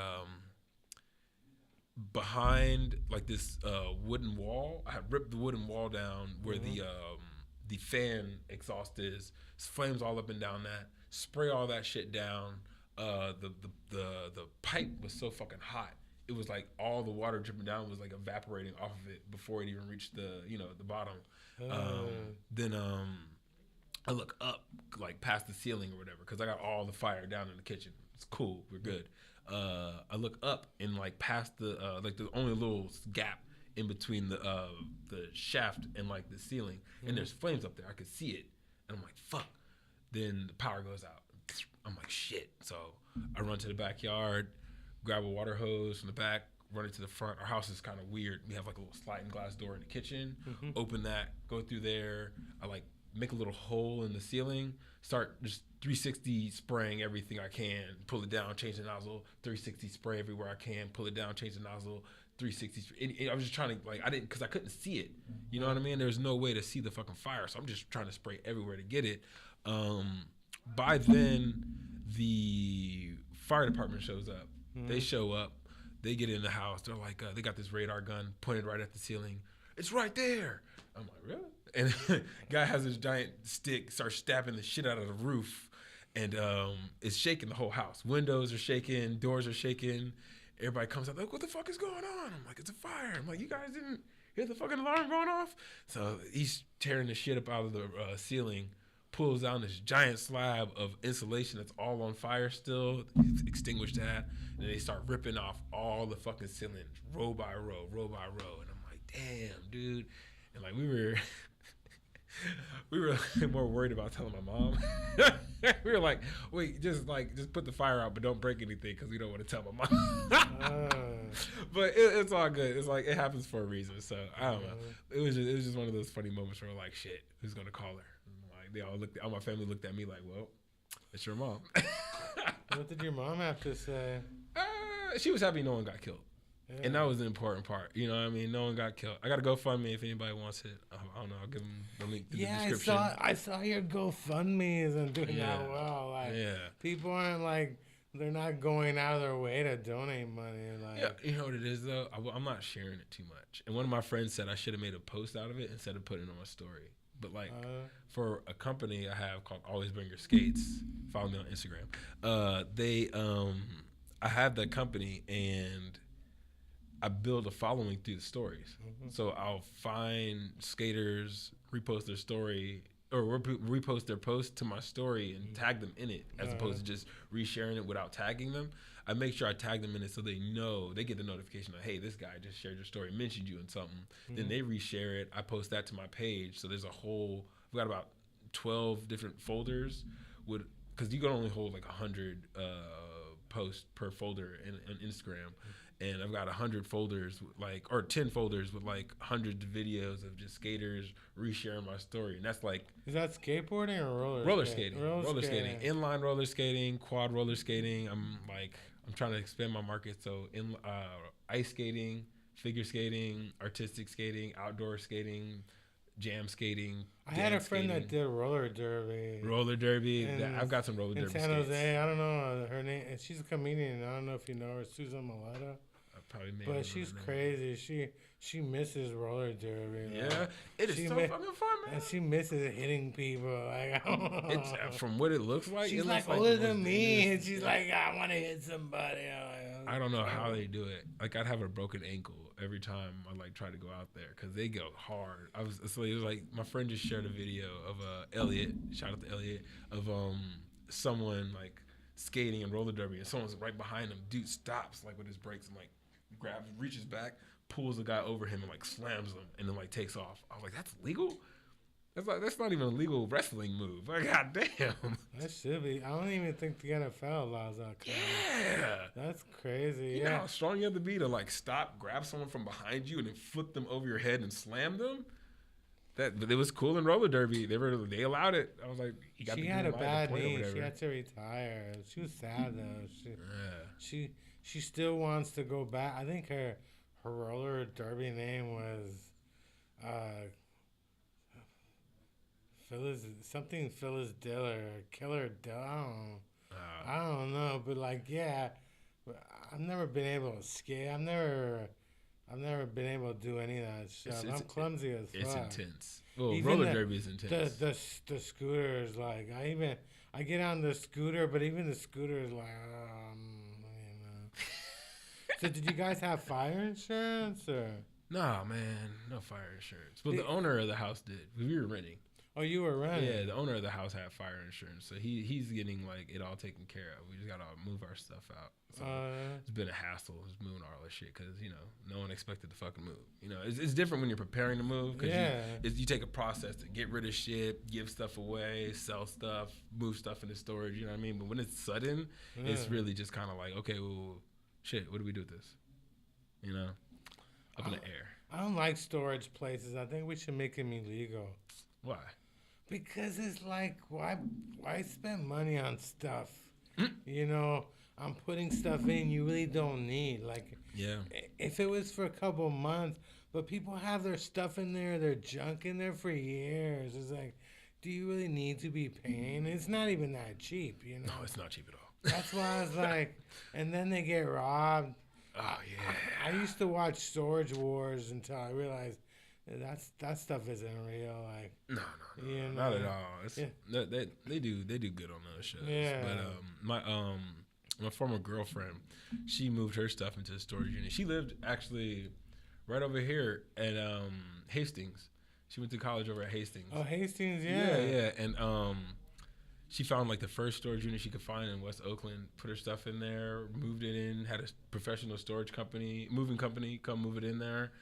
behind like this wooden wall. I had ripped the wooden wall down where the fan exhaust is. Flames all up and down that. Spray all that shit down. The pipe was so fucking hot. It was like all the water dripping down was like evaporating off of it before it even reached the bottom. Then I look up, like past the ceiling or whatever, because I got all the fire down in the kitchen. It's cool, we're good. I look up and like past the like the only little gap in between the shaft and like the ceiling, and there's flames up there. I could see it, and I'm like, fuck. Then the power goes out. I'm like, shit. So I run to the backyard, grab a water hose from the back, run it to the front. Our house is kind of weird. We have like a little sliding glass door in the kitchen. Open that, go through there. I like make a little hole in the ceiling, start just 360 spraying everything I can, pull it down, change the nozzle, 360 spray everywhere I can, pull it down, change the nozzle, 360. I was just trying to, like, because I couldn't see it. You know what I mean? There's no way to see the fucking fire, so I'm just trying to spray everywhere to get it. By then, the fire department shows up. They show up. They get in the house. They're like, they got this radar gun pointed right at the ceiling. It's right there. I'm like, really? And guy has this giant stick, starts stabbing the shit out of the roof, and it's shaking the whole house. Windows are shaking, doors are shaking. Everybody comes out like, what the fuck is going on? I'm like, it's a fire. I'm like, you guys didn't hear the fucking alarm going off? So he's tearing the shit up out of the ceiling, pulls down this giant slab of insulation that's all on fire still. He's extinguished that. And they start ripping off all the fucking ceilings, row by row. And I'm like, damn, dude. And like we were more worried about telling my mom. We were like, wait, just put the fire out, but don't break anything because we don't want to tell my mom. But it's all good. It's like it happens for a reason. So I don't know. It was just one of those funny moments where we're like, shit, who's gonna call her? And like they all my family looked at me like, well, it's your mom. What did your mom have to say? She was happy no one got killed. Yeah. And that was the important part. You know what I mean? No one got killed. I got a GoFundMe if anybody wants it. I don't know. I'll give them the link to the description. I saw your GoFundMes and doing that well. Like, people aren't like, they're not going out of their way to donate money. Like, yeah, you know what it is though? I'm not sharing it too much. And one of my friends said I should have made a post out of it instead of putting it on my story. But like for a company I have called Always Bring Your Skates, follow me on Instagram. I have that company and I build a following through the stories. So I'll find skaters, repost their story, or repost their post to my story and tag them in it, as opposed to just resharing it without tagging them. I make sure I tag them in it so they know, they get the notification of, hey, this guy just shared your story, mentioned you in something. Then they reshare it. I post that to my page. So there's a whole, I've got about 12 different folders with, because you can only hold like 100 posts per folder in Instagram. And I've got 100 folders with like, or 10 folders with like hundreds of videos of just skaters resharing my story. And that's like, is that skateboarding or roller skating? Roller skating. Inline roller skating, quad roller skating. I'm trying to expand my market. So ice skating, figure skating, artistic skating, outdoor skating, jam skating. I had a friend that did roller derby. Roller derby. I've got some roller derby in San Jose. I don't know her name. She's a comedian. I don't know if you know her, Susan Mileta. Probably made. But she's crazy. She misses roller derby. Yeah, it is so fucking fun, man. And she misses hitting people. Like, it's from what it looks like. She's it like looks older than me, and she's like, I want to hit somebody. I don't know how they do it. Like, I'd have a broken ankle every time I like try to go out there because they go hard. So it was like my friend just shared a video of Elliot. Shout out to Elliot of someone like skating and roller derby, and someone's right behind him. Dude stops like with his brakes and like grabs, reaches back, pulls the guy over him and like slams him, and then like takes off. I was like, that's legal? That's not even a legal wrestling move. Like, goddamn. That should be. I don't even think the NFL allows that. Yeah, that's crazy. You know how strong you have to be to like stop, grab someone from behind you, and then flip them over your head and slam them. But it was cool in roller derby. They allowed it. I was like, she had a bad knee. She had to retire. She was sad though. She still wants to go back. I think her roller derby name was Phyllis Diller, Killer Diller. I don't know, but like I've never been able to skate. I've never been able to do any of that stuff. I'm clumsy as fuck. It's intense. Well, roller derby is intense. The scooters, like I get on the scooter, but even the scooter is like, So did you guys have fire insurance or? Nah, man, no fire insurance. Well, the owner of the house did. We were renting. Oh, you were renting? Yeah, the owner of the house had fire insurance, so he's getting like it all taken care of. We just gotta move our stuff out. So it's been a hassle just moving all this shit because no one expected to fucking move. It's different when you're preparing to move because you take a process to get rid of shit, give stuff away, sell stuff, move stuff into storage. You know what I mean? But when it's sudden, it's really just kind of like, okay, well, shit, what do we do with this? Up in the air. I don't like storage places. I think we should make them illegal. Why? Because it's like, why spend money on stuff? I'm putting stuff in you really don't need. Like, if it was for a couple months, but people have their stuff in there, their junk in there for years. It's like, do you really need to be paying? It's not even that cheap, No, it's not cheap at all. That's why I was like, and then they get robbed. Oh, yeah. I used to watch Storage Wars until I realized that stuff isn't real. Like, no, not at all. They do good on those shows. Yeah. But my former girlfriend, she moved her stuff into a storage unit. She lived actually right over here at Hastings. She went to college over at Hastings. Oh, Hastings, yeah. Yeah. And she found like the first storage unit she could find in West Oakland, put her stuff in there, moved it in, had a professional moving company come move it in there,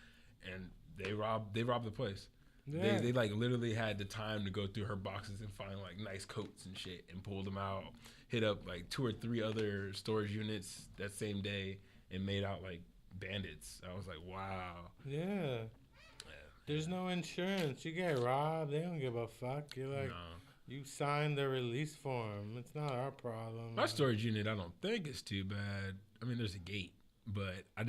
and they robbed the place. Yeah. They like literally had the time to go through her boxes and find like nice coats and shit and pulled them out, hit up like 2 or 3 other storage units that same day and made out like bandits. I was like, wow. Yeah. There's no insurance. You get robbed, they don't give a fuck. You're like, you signed the release form. It's not our problem. My storage unit, I don't think it's too bad. I mean, there's a gate. But I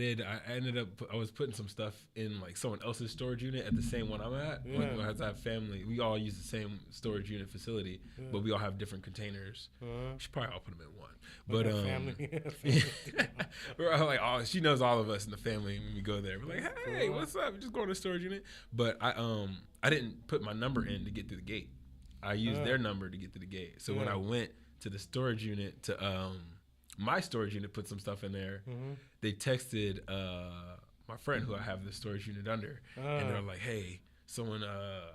was putting some stuff in like someone else's storage unit at the same one I'm at. Yeah. Like, I have family. We all use the same storage unit facility, but we all have different containers. We should probably all put them in one. But family. We're all like, she knows all of us in the family when we go there. We're like, hey, what's up? We just going to the storage unit. But I didn't put my number in to get through the gate. I used their number to get to the gate. So when I went to the storage unit to my storage unit, put some stuff in there. They texted my friend who I have the storage unit under, and they're like, "Hey, someone at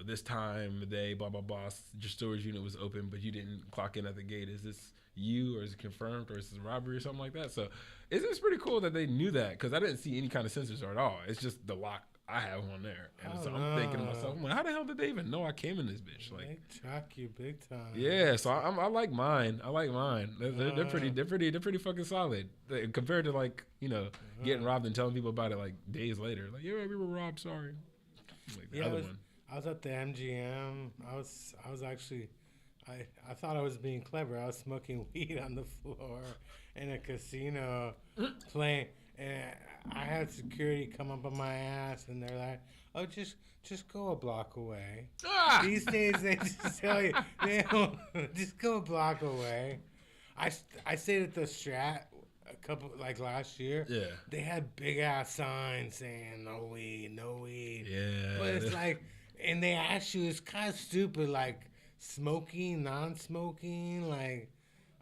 this time of the day, blah blah blah, your storage unit was open, but you didn't clock in at the gate. Is this you, or is it confirmed, or is it a robbery or something like that? So it's pretty cool that they knew that, because I didn't see any kind of sensors at all. It's just the lock I have on there, and so I'm thinking to myself, I'm like, how the hell did they even know I came in this bitch? Like, they track you big time. Yeah, so I like mine. They're pretty fucking solid compared to, like, getting robbed and telling people about it like days later. Like, yeah, we were robbed. Sorry. Like the other one. I was at the MGM. I was actually, I thought I was being clever. I was smoking weed on the floor in a casino playing, and I had security come up on my ass, and they're like, "Oh, just go a block away." Ah! These days they just tell you, just go a block away. I stayed at the Strat a couple, like last year. Yeah. They had big ass signs saying no weed, no weed. Yeah. But it's like, and they ask you, it's kind of stupid, like smoking, non-smoking, like.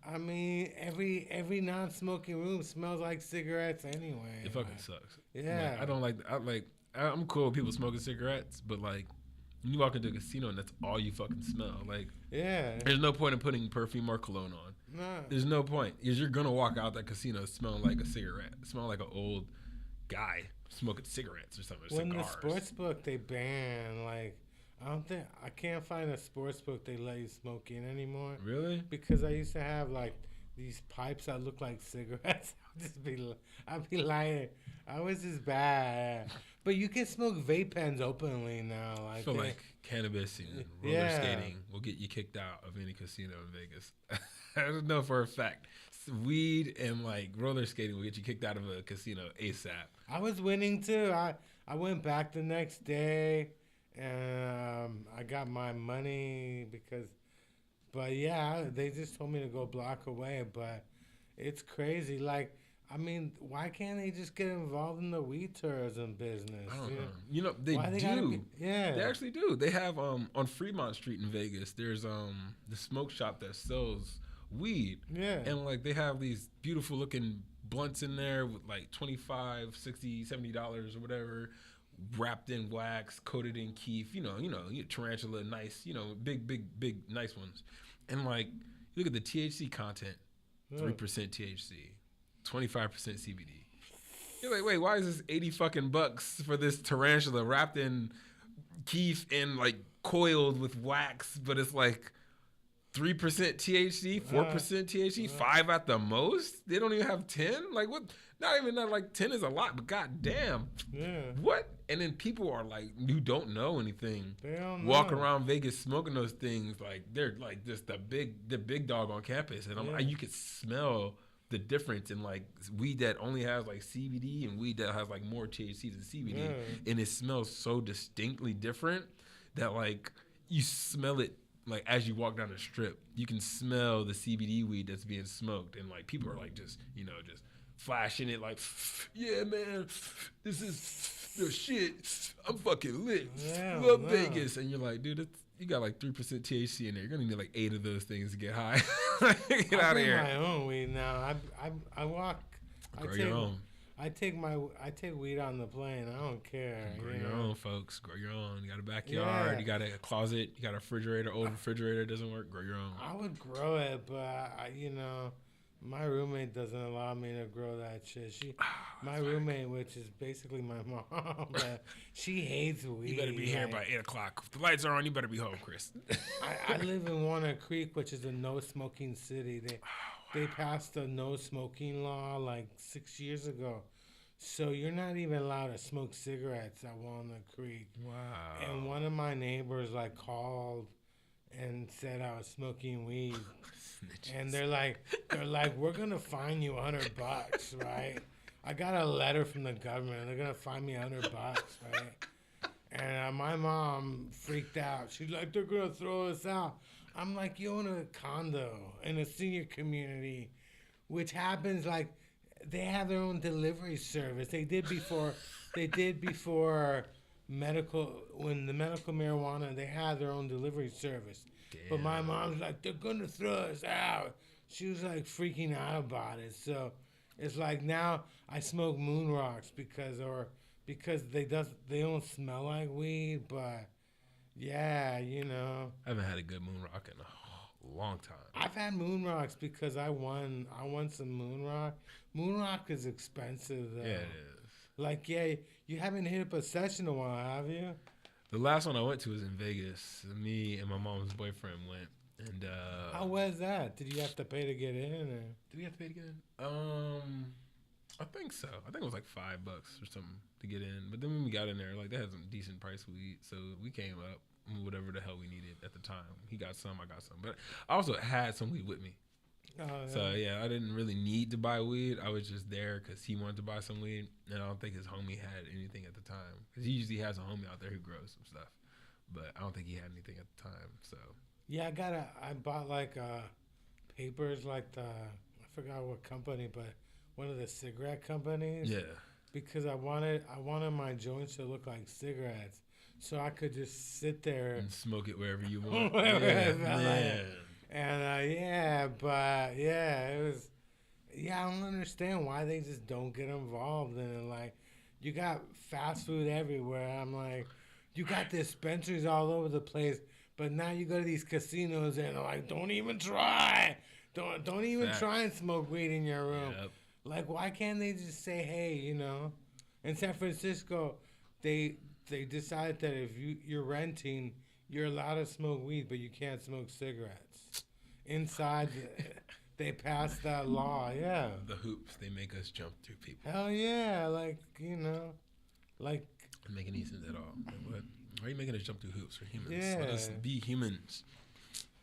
I mean, every non-smoking room smells like cigarettes anyway. It fucking sucks. Yeah. Like, I'm cool with people smoking cigarettes, but like, you walk into a casino and that's all you fucking smell. Like, yeah. There's no point in putting perfume or cologne on. No. There's no point, because you're gonna walk out that casino smelling like a cigarette, smelling like an old guy smoking cigarettes or something. When cigars. the sports book they ban, like, I can't find a sports book they let you smoke in anymore. Really? Because I used to have like these pipes that look like cigarettes. I'd be lying. I was just bad. But you can smoke vape pens openly now. Like, I feel like cannabis and roller skating will get you kicked out of any casino in Vegas. I don't know for a fact. Weed and like roller skating will get you kicked out of a casino ASAP. I was winning too. I went back the next day. And I got my money but yeah, they just told me to go a block away. But it's crazy. Like, I mean, why can't they just get involved in the weed tourism business? I don't know. They do. They actually do. They have on Fremont Street in Vegas. There's the smoke shop that sells weed. Yeah. And like they have these beautiful looking blunts in there with like $25, $60, $70 or whatever. Wrapped in wax, coated in keef, tarantula, nice, big, nice ones. And like, you look at the THC content, 3% THC, 25% CBD. You're like, wait, why is this $80 for this tarantula wrapped in keef and like coiled with wax, but it's like 3% THC, 4% THC, 5 at the most? They don't even have 10? Like, what? Not even that, like 10 is a lot, but goddamn. Yeah. What? And then people are like, you don't know anything. They don't walking around Vegas smoking those things, like they're like just the big dog on campus. And you could smell the difference in like weed that only has like CBD and weed that has like more THC than CBD. Yeah. And it smells so distinctly different that like you smell it. Like as you walk down the strip, you can smell the CBD weed that's being smoked, and like people are like just flashing it like, yeah, man, this is the shit. I'm fucking lit. Love Vegas, and you're like, dude, you got like 3% THC in there. You're gonna need like 8 of those things to get high. Get out of here. I my own weed now. I walk. Grow your own. I take weed on the plane. I don't care. Grow your own, folks. Grow your own. You got a backyard. You got a closet. You got a refrigerator. Old refrigerator doesn't work. Grow your own. I would grow it, but my roommate doesn't allow me to grow that shit. My roommate, which is basically my mom, she hates weed. You better be here by 8:00. If the lights are on, you better be home, Chris. I live in Walnut Creek, which is a no smoking city. They passed a no smoking law like 6 years ago. So you're not even allowed to smoke cigarettes at Walnut Creek. Wow. And one of my neighbors like called and said I was smoking weed. And they're like, we're gonna fine you $100, right? I got a letter from the government. They're gonna fine me $100, right? And my mom freaked out. She's like, they're gonna throw us out. I'm like, you own a condo in a senior community, which happens like they have their own delivery service. They did before medical, when the medical marijuana, they had their own delivery service. Damn. But my mom's like, they're gonna throw us out. She was like freaking out about it. So it's like now I smoke moon rocks because they don't smell like weed, but yeah, I haven't had a good moon rock in long time. I've had moon rocks because I won some moon rock. Moon rock is expensive though. Yeah, it is. Like, yeah, you haven't hit up a session in a while, have you? The last one I went to was in Vegas. Me and my mom's boyfriend went. And How was that? Did you have to pay to get in? Or? did we have to pay to get in? I think so. I think it was like $5 or something to get in. But then when we got in there, like they had some decent price weed, so we came up whatever the hell we needed at the time. He got some, I got some, but I also had some weed with me. Oh, yeah. So yeah, I didn't really need to buy weed. I was just there because he wanted to buy some weed, and I don't think his homie had anything at the time because he usually has a homie out there who grows some stuff, but I don't think he had anything at the time. So Yeah, I bought like papers like I forgot what company, but one of the cigarette companies. yeah, Because I wanted my joints to look like cigarettes, so I could just sit there and smoke it wherever you want. Wherever yeah, I felt man. like. And it was. Yeah, I don't understand why they just don't get involved in it. Like, you got fast food everywhere. I'm like, you got dispensaries all over the place, but now you go to these casinos and they're like, don't even try, don't even Facts. try and smoke weed in your room. Yep. Like, why can't they just say, hey, you know? In San Francisco, they decided that if you're renting, you're allowed to smoke weed, but you can't smoke cigarettes. Inside, they passed that law, yeah. The hoops they make us jump through, people. Hell yeah, like, you know, like, Doesn't make any sense at all. Like, what? Why are you making us jump through hoops for humans? Yeah. Let us be humans.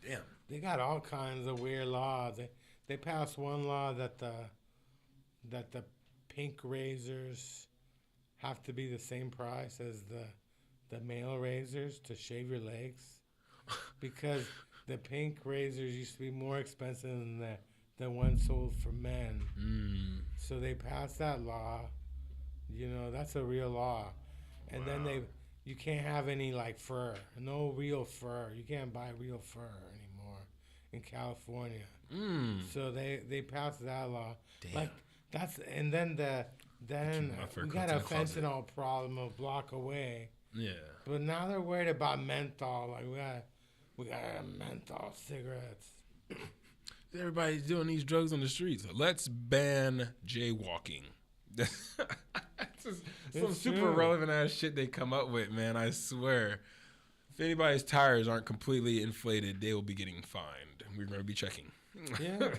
Damn. they got all kinds of weird laws. They passed one law that the pink razors have to be the same price as the male razors to shave your legs, because the pink razors used to be more expensive than one sold for men. So they passed that law. You know, that's a real law. And then you can't have any like fur, no real fur. You can't buy real fur anymore in California. So they passed that law. Damn. Like that's and then my fur we coats got in a the closet. fentanyl problem a block away. Yeah. But now they're worried about menthol. Like we got menthol cigarettes. Everybody's doing these drugs on the streets. Let's ban jaywalking. That's just some It's super true. relevant ass shit they come up with, man. I swear. If anybody's tires aren't completely inflated, they will be getting fined. We're going to be checking. Yeah.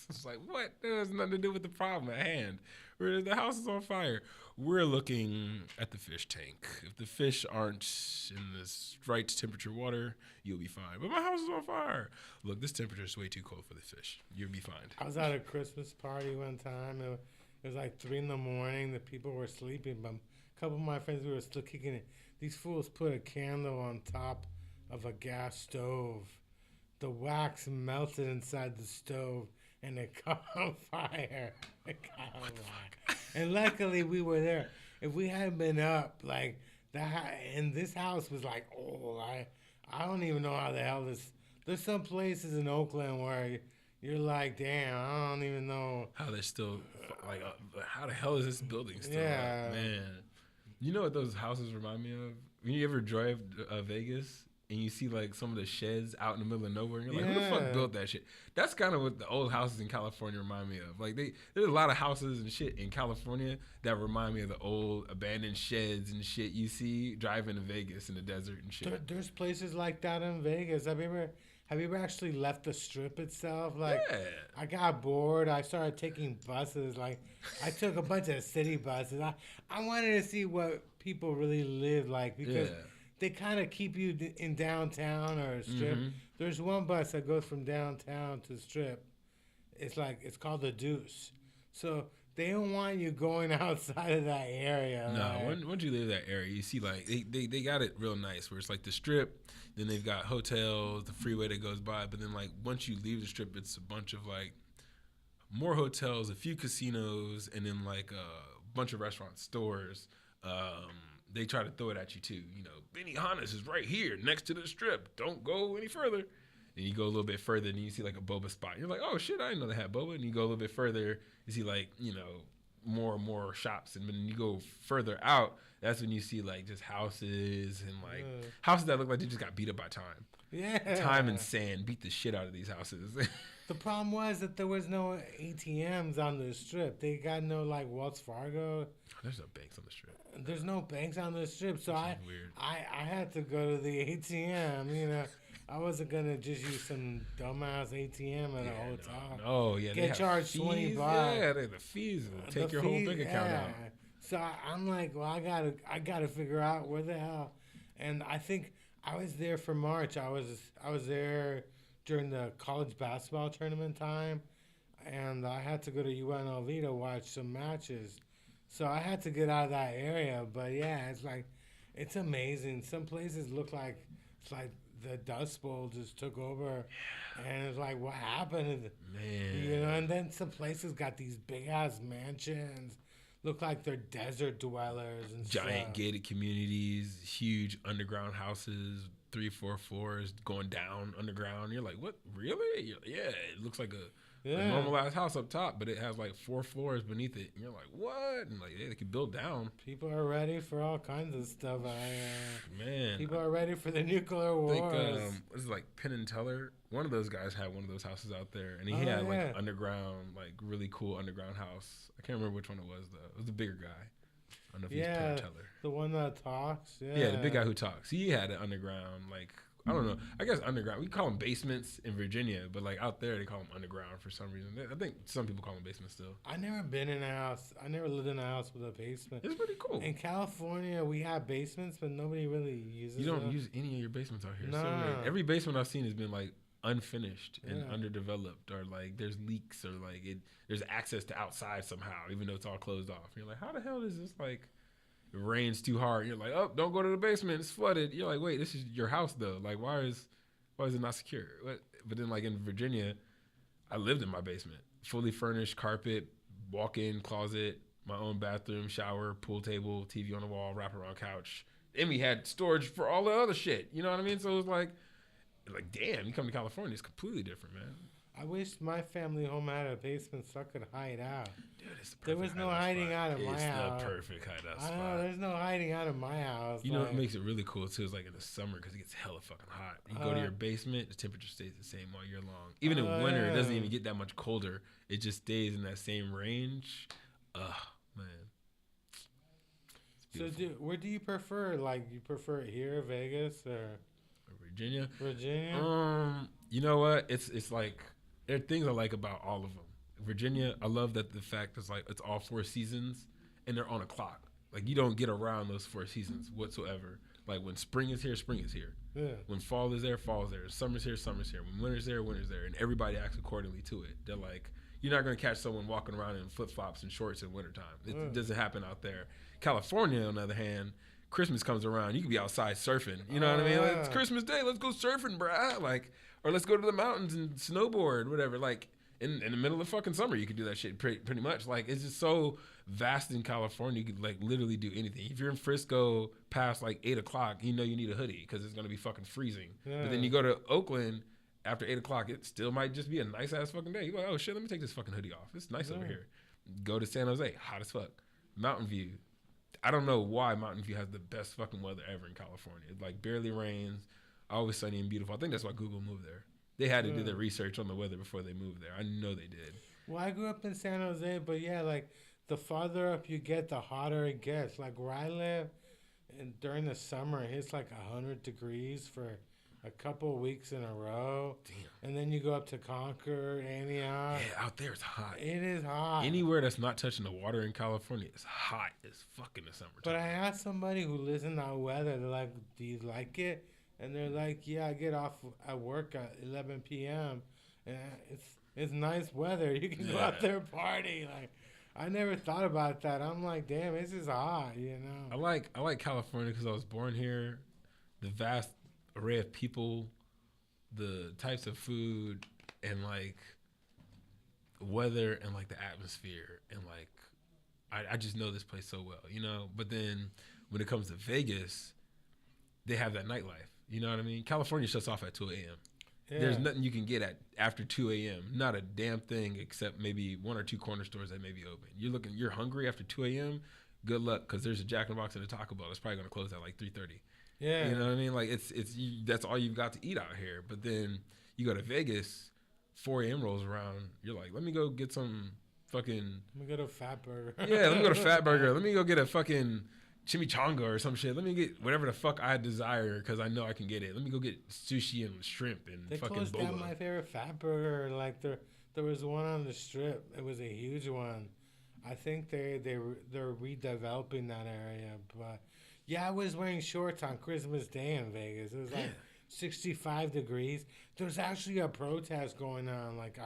It's like, what? That has nothing to do with the problem at hand. The house is on fire. We're looking at the fish tank. If the fish aren't in this right temperature water, you'll be fine. But my house is on fire. Look, this temperature is way too cold for the fish. You'll be fine. I was at a Christmas party one time. It was like 3 a.m. The people were sleeping, but a couple of my friends, we were still kicking it. These fools put a candle on top of a gas stove. The wax melted inside the stove, and it caught on fire. It caught on fire. And luckily, we were there. If we hadn't been up, like that, and this house was like old. I don't even know how the hell this. There's some places in Oakland where you're like, damn, I don't even know. How they're still, like, how the hell is this building still Yeah. up? Man. You know what those houses remind me of? When you ever drive Vegas and you see, like, some of the sheds out in the middle of nowhere, and you're like, who the fuck Yeah. built that shit? That's kind of what the old houses in California remind me of. Like, there's a lot of houses and shit in California that remind me of the old abandoned sheds and shit you see driving to Vegas in the desert and shit. There's places like that in Vegas. Have you ever actually left the strip itself? Like, Yeah. I got bored. I started taking buses. Like, I took a bunch of city buses. I wanted to see what people really live like, because Yeah. they kind of keep you in downtown or a strip. Mhm. There's one bus that goes from downtown to the strip. It's called the Deuce. So they don't want you going outside of that area. No, like- once you leave that area, you see, like, they got it real nice, where it's like the strip, then they've got hotels, the freeway that goes by, but then, like, once you leave the strip, it's a bunch of, like, more hotels, a few casinos, and then, like, a bunch of restaurants, stores. They try to throw it at you, too. You know, Benihana's is right here next to the strip. Don't go any further. And you go a little bit further, and you see, like, a boba spot. You're like, oh, shit, I didn't know they had boba. And you go a little bit further, you see, like, you know, more and more shops, and when you go further out, that's when you see like just houses and like houses that look like they just got beat up by time. Yeah. Time and sand beat the shit out of these houses. The problem was that there was no ATMs on the strip. They got no like Wells Fargo. There's no banks on the strip. There's no banks on the strip, so Weird. I had to go to the ATM. You know, I wasn't gonna just use some dumbass ATM at a hotel. No, yeah, Get charged fees. $20. Yeah, the fees will take your whole bank account out. So I'm like, well, I gotta figure out where the hell. And I think I was there for March. I was there during the college basketball tournament time, and I had to go to UNLV to watch some matches. So I had to get out of that area. But yeah, it's amazing. Some places look like it's like the Dust Bowl just took over, and it's like, what happened? Man, You know, and then some places got these big ass mansions, look like they're desert dwellers and giant stuff. gated communities, huge underground houses, 3-4 floors going down underground. You're like, what? Really? Yeah, it looks like a normal ass house up top, but it has like 4 floors beneath it. And you're like, what? And like, yeah, they could build down. People are ready for all kinds of stuff. Man, People are ready for the nuclear I think wars. this is like Penn and Teller. One of those guys had one of those houses out there, and he Oh, had like yeah. underground, like really cool underground house. I can't remember which one it was though. It was the bigger guy. I don't know if he's Penn Yeah, and Teller. the one that talks. Yeah, Yeah, the big guy who talks. He had an underground, like, I don't know. I guess underground. We call them basements in Virginia, but like out there they call them underground for some reason. I think some people call them basements still. I never been in a house. I never lived in a house with a basement. It's pretty cool. In California, we have basements, but nobody really uses them. You don't use any of your basements out here. So Nah. weird. Every basement I've seen has been like unfinished and Yeah. underdeveloped, or like there's leaks, or like there's access to outside somehow, even though it's all closed off. You're like, how the hell is this like? It rains too hard. You're like, oh, don't go to the basement. It's flooded. You're like, wait, this is your house though. Like, why is it not secure? What? But then like in Virginia, I lived in my basement, fully furnished, carpet, walk-in closet, my own bathroom, shower, pool table, TV on the wall, wraparound couch. And we had storage for all the other shit. You know what I mean? So it was like damn, you come to California, it's completely different, man. I wish my family home had a basement so I could hide out. Dude, it's the There perfect was no hideout hiding spot. out of my house. It's the perfect hideout I spot. know, there's no hiding out of my house. You know what like- makes it really cool too is like in the summer because it gets hella fucking hot. You go to your basement, the temperature stays the same all year long. Even in winter, it doesn't yeah. even get that much colder. It just stays in that same range. Ugh, man. It's So, beautiful. where do you prefer? Like, you prefer it here, Vegas, or Virginia. Virginia? You know what? It's like there are things I like about all of them. Virginia, I love that the fact is like it's all 4 seasons and they're on a clock. Like you don't get around those 4 seasons whatsoever. Like when spring is here, spring is here. Yeah. When fall is there, fall is there. Summer's here, summer's here. When winter's there, winter's there. And everybody acts accordingly to it. They're like, you're not going to catch someone walking around in flip-flops and shorts in wintertime. It doesn't happen out there. California, on the other hand, Christmas comes around, you can be outside surfing. You know what I mean? Like, it's Christmas Day, let's go surfing, bruh. Like, or let's go to the mountains and snowboard, whatever. Like, in the middle of fucking summer, you can do that shit pretty much. Like, it's just so vast in California, you could, like, literally do anything. If you're in Frisco past, like, 8 o'clock, you know you need a hoodie because it's going to be fucking freezing. Yeah. But then you go to Oakland after 8 o'clock, it still might just be a nice-ass fucking day. You're like, oh, shit, let me take this fucking hoodie off. It's nice over here. Go to San Jose, hot as fuck. Mountain View. I don't know why Mountain View has the best fucking weather ever in California. It like barely rains, always sunny and beautiful. I think that's why Google moved there. They had to do their research on the weather before they moved there. I know they did. Well, I grew up in San Jose, but yeah, like the farther up you get, the hotter it gets. Like where I live, and during the summer, it hits like 100 degrees for a couple of weeks in a row. Damn. And then you go up to Concord, Antioch. Yeah, out there it's hot. It is hot. Anywhere that's not touching the water in California is hot as fuck in the summertime. But I asked somebody who lives in that weather, they're like, do you like it? And they're like, yeah, I get off at work at 11 p.m. And it's nice weather. You can go out there and party. Like, I never thought about that. I'm like, damn, this is hot, you know? I like California because I was born here. The vast array of people, the types of food, and like weather, and like the atmosphere, and like I just know this place so well, you know. But then when it comes to Vegas, they have that nightlife. You know what I mean? California shuts off at 2 a.m. There's nothing you can get at after 2 a.m. Not a damn thing except maybe one or two corner stores that may be open. You're hungry after 2 a.m. Good luck, because there's a Jack in the Box and a Taco Bell. It's probably gonna close at like 3:30. Yeah. You know what I mean? Like that's all you've got to eat out here. But then you go to Vegas, 4 a.m. rolls around. You're like, let me go get some fucking. Let me go to Fat Burger. Yeah, let me go to Fat Burger. Let me go get a fucking chimichanga or some shit. Let me get whatever the fuck I desire because I know I can get it. Let me go get sushi and shrimp and They fucking closed down boba. my favorite Fat Burger. Like there was one on the Strip. It was a huge one. I think they're redeveloping that area. But yeah, I was wearing shorts on Christmas Day in Vegas. It was like 65 degrees. There was actually a protest going on, like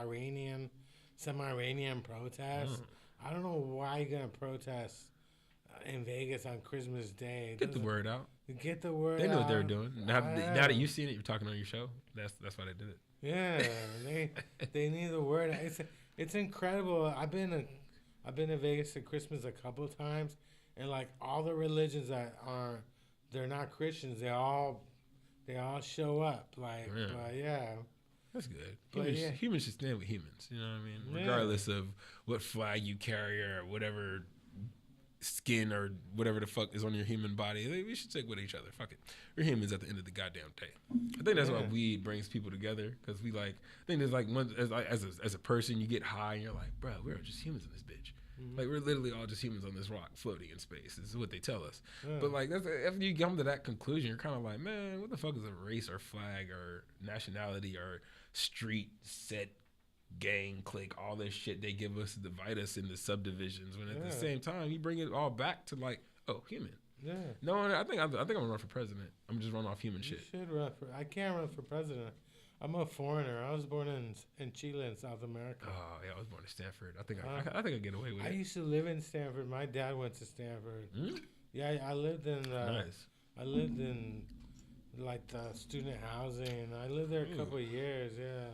some Iranian protest. I don't know why you're gonna protest in Vegas on Christmas Day. Get the word out. Get the word out. They know what they're doing. Now that you've seen it, you're talking on your show. That's why they did it. Yeah, they need the word. It's incredible. I've been to Vegas at Christmas a couple of times, and like all the religions they're not Christians. They all show up. Like, yeah. That's good. But Humans should stand with humans. You know what I mean? Yeah. Regardless of what flag you carry or whatever skin or whatever the fuck is on your human body, we should stick with each other. Fuck it. We're humans at the end of the goddamn day. I think that's why weed brings people together, because we like. I think there's like as a person, you get high and you're like, bro, we're just humans in this bitch. Like, we're literally all just humans on this rock floating in space. This is what they tell us. But like, after you come to that conclusion, you're kind of like, man, what the fuck is a race or flag or nationality or street set gang clique, all this shit they give us to divide us into subdivisions, when at the same time you bring it all back to like, oh, human. Yeah. No, I think I'm gonna run for president. I'm just running off human shit. You should run for. I can't run for president. I'm a foreigner. I was born in Chile, in South America. Oh yeah, I was born in Stanford. I think I get away with it. I used to live in Stanford. My dad went to Stanford. Yeah, I lived in. Nice. I lived in like the student housing. I lived there a couple of years. Yeah.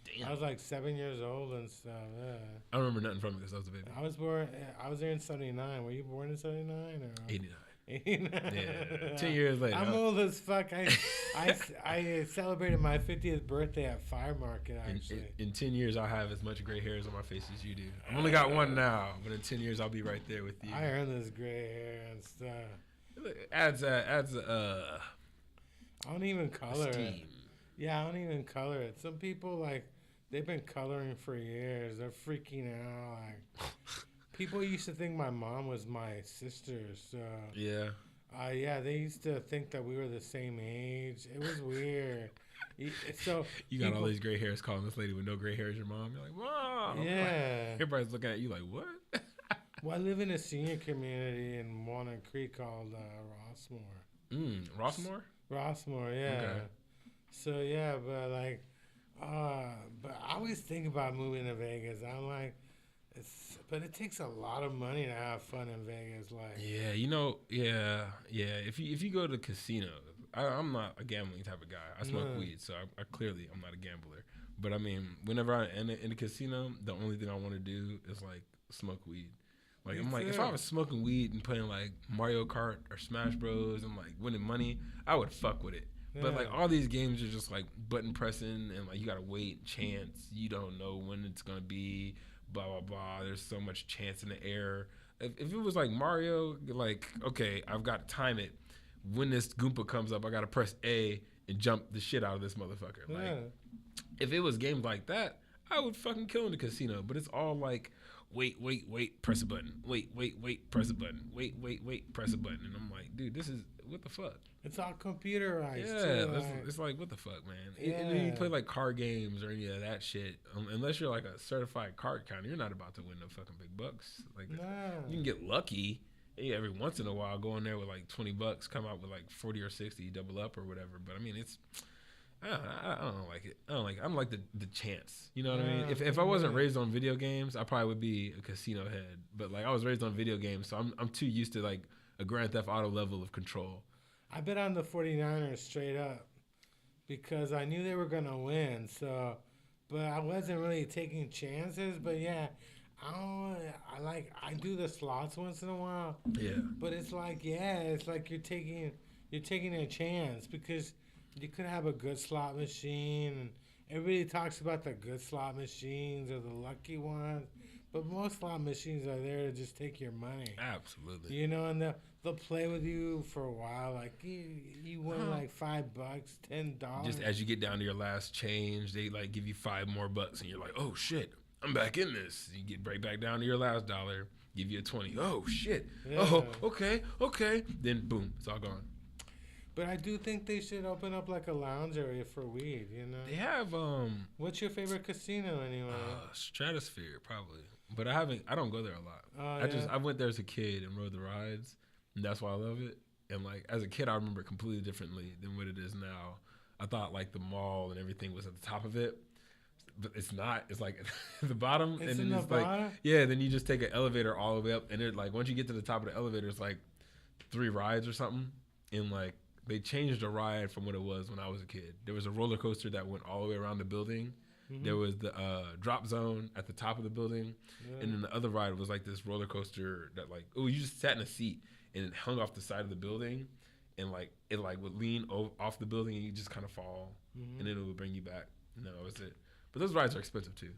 Damn. I was like 7 years old and stuff. Yeah. I don't remember nothing from it because I was a baby. I was there in '79. Were you born in '79 or 89. 89? Yeah. 10 years later. I'm old as fuck. I celebrated my 50th birthday at Fire Market, actually. In 10 years, I'll have as much gray hairs on my face as you do. I've only got one now, but in 10 years, I'll be right there with you. I earned this gray hair and stuff. Adds I don't even color it. steam. Yeah, I don't even color it. Some people, like, they've been coloring for years. They're freaking out. Like, people used to think my mom was my sister, so... Yeah. Yeah, they used to think that we were the same age. It was weird. So You got all these gray hairs calling this lady with no gray hair as your mom. You're like, Mom. Yeah. Everybody's looking at you like, what? Well, I live in a senior community in Walnut Creek called Rossmore. Rossmore? Rossmore, yeah. Okay. So, yeah, but like, but I always think about moving to Vegas. I'm like, but it takes a lot of money to have fun in Vegas. Like, Yeah, yeah. If you go to casinos, I'm not a gambling type of guy. I smoke weed, so I clearly I'm not a gambler. But I mean, whenever I'm in a casino, the only thing I want to do is like smoke weed. Like, I'm like, if I was smoking weed and playing like Mario Kart or Smash Bros and like winning money, I would fuck with it. Yeah. But like all these games are just like button pressing and like you gotta wait, chance. You don't know when it's gonna be. Blah blah blah. There's so much chance in the air. If it was like Mario, like, okay, I've got to time it. When this Goomba comes up, I got to press A and jump the shit out of this motherfucker. Yeah. Like, if it was games like that, I would fucking kill in the casino. But it's all like, wait, press a button. Wait, press a button. Wait, press a button. And I'm like, dude, this is, what the fuck? It's all computerized. Yeah, too, it's like, what the fuck, man? Yeah. And then you play like card games or any of that shit. Unless you're like a certified card counter, you're not about to win no fucking big bucks. Like, you can get lucky. Yeah, every once in a while, go in there with like $20, come out with like 40 or 60, double up or whatever. But I mean, it's, I don't like it. I don't like the chance. You know what I mean? If I wasn't raised on video games, I probably would be a casino head. But like, I was raised on video games, so I'm too used to like a Grand Theft Auto level of control. I bet on the 49ers straight up because I knew they were going to win. So, but I wasn't really taking chances. But yeah, I do the slots once in a while. Yeah. But it's like, it's like you're taking a chance because you could have a good slot machine everybody talks about the good slot machines or the lucky ones, but most slot machines are there to just take your money. Absolutely. You know, and they'll play with you for a while. Like you win like $5, $10. Just as you get down to your last change, they like give you $5 more, and you're like, oh shit, I'm back in this. You get right back down to your last $1, give you a 20. Oh shit. Yeah. Oh, okay. Then boom, it's all gone. But I do think they should open up like a lounge area for weed, you know? They have What's your favorite casino anyway? Stratosphere probably. But I don't go there a lot. Oh, I went there as a kid and rode the rides, and that's why I love it. And like as a kid I remember it completely differently than what it is now. I thought like the mall and everything was at the top of it. But it's not. It's like at the bottom, It's and then it's bottom? like then you just take an elevator all the way up, and it like once you get to the top of the elevator, it's like 3 rides or something, and like they changed the ride from what it was when I was a kid. There was a roller coaster that went all the way around the building. Mm-hmm. There was the drop zone at the top of the building, and then the other ride was like this roller coaster that like you just sat in a seat and it hung off the side of the building, and like it like would lean off the building and you just kind of fall, and then it would bring you back. And that was it. But those rides are expensive too.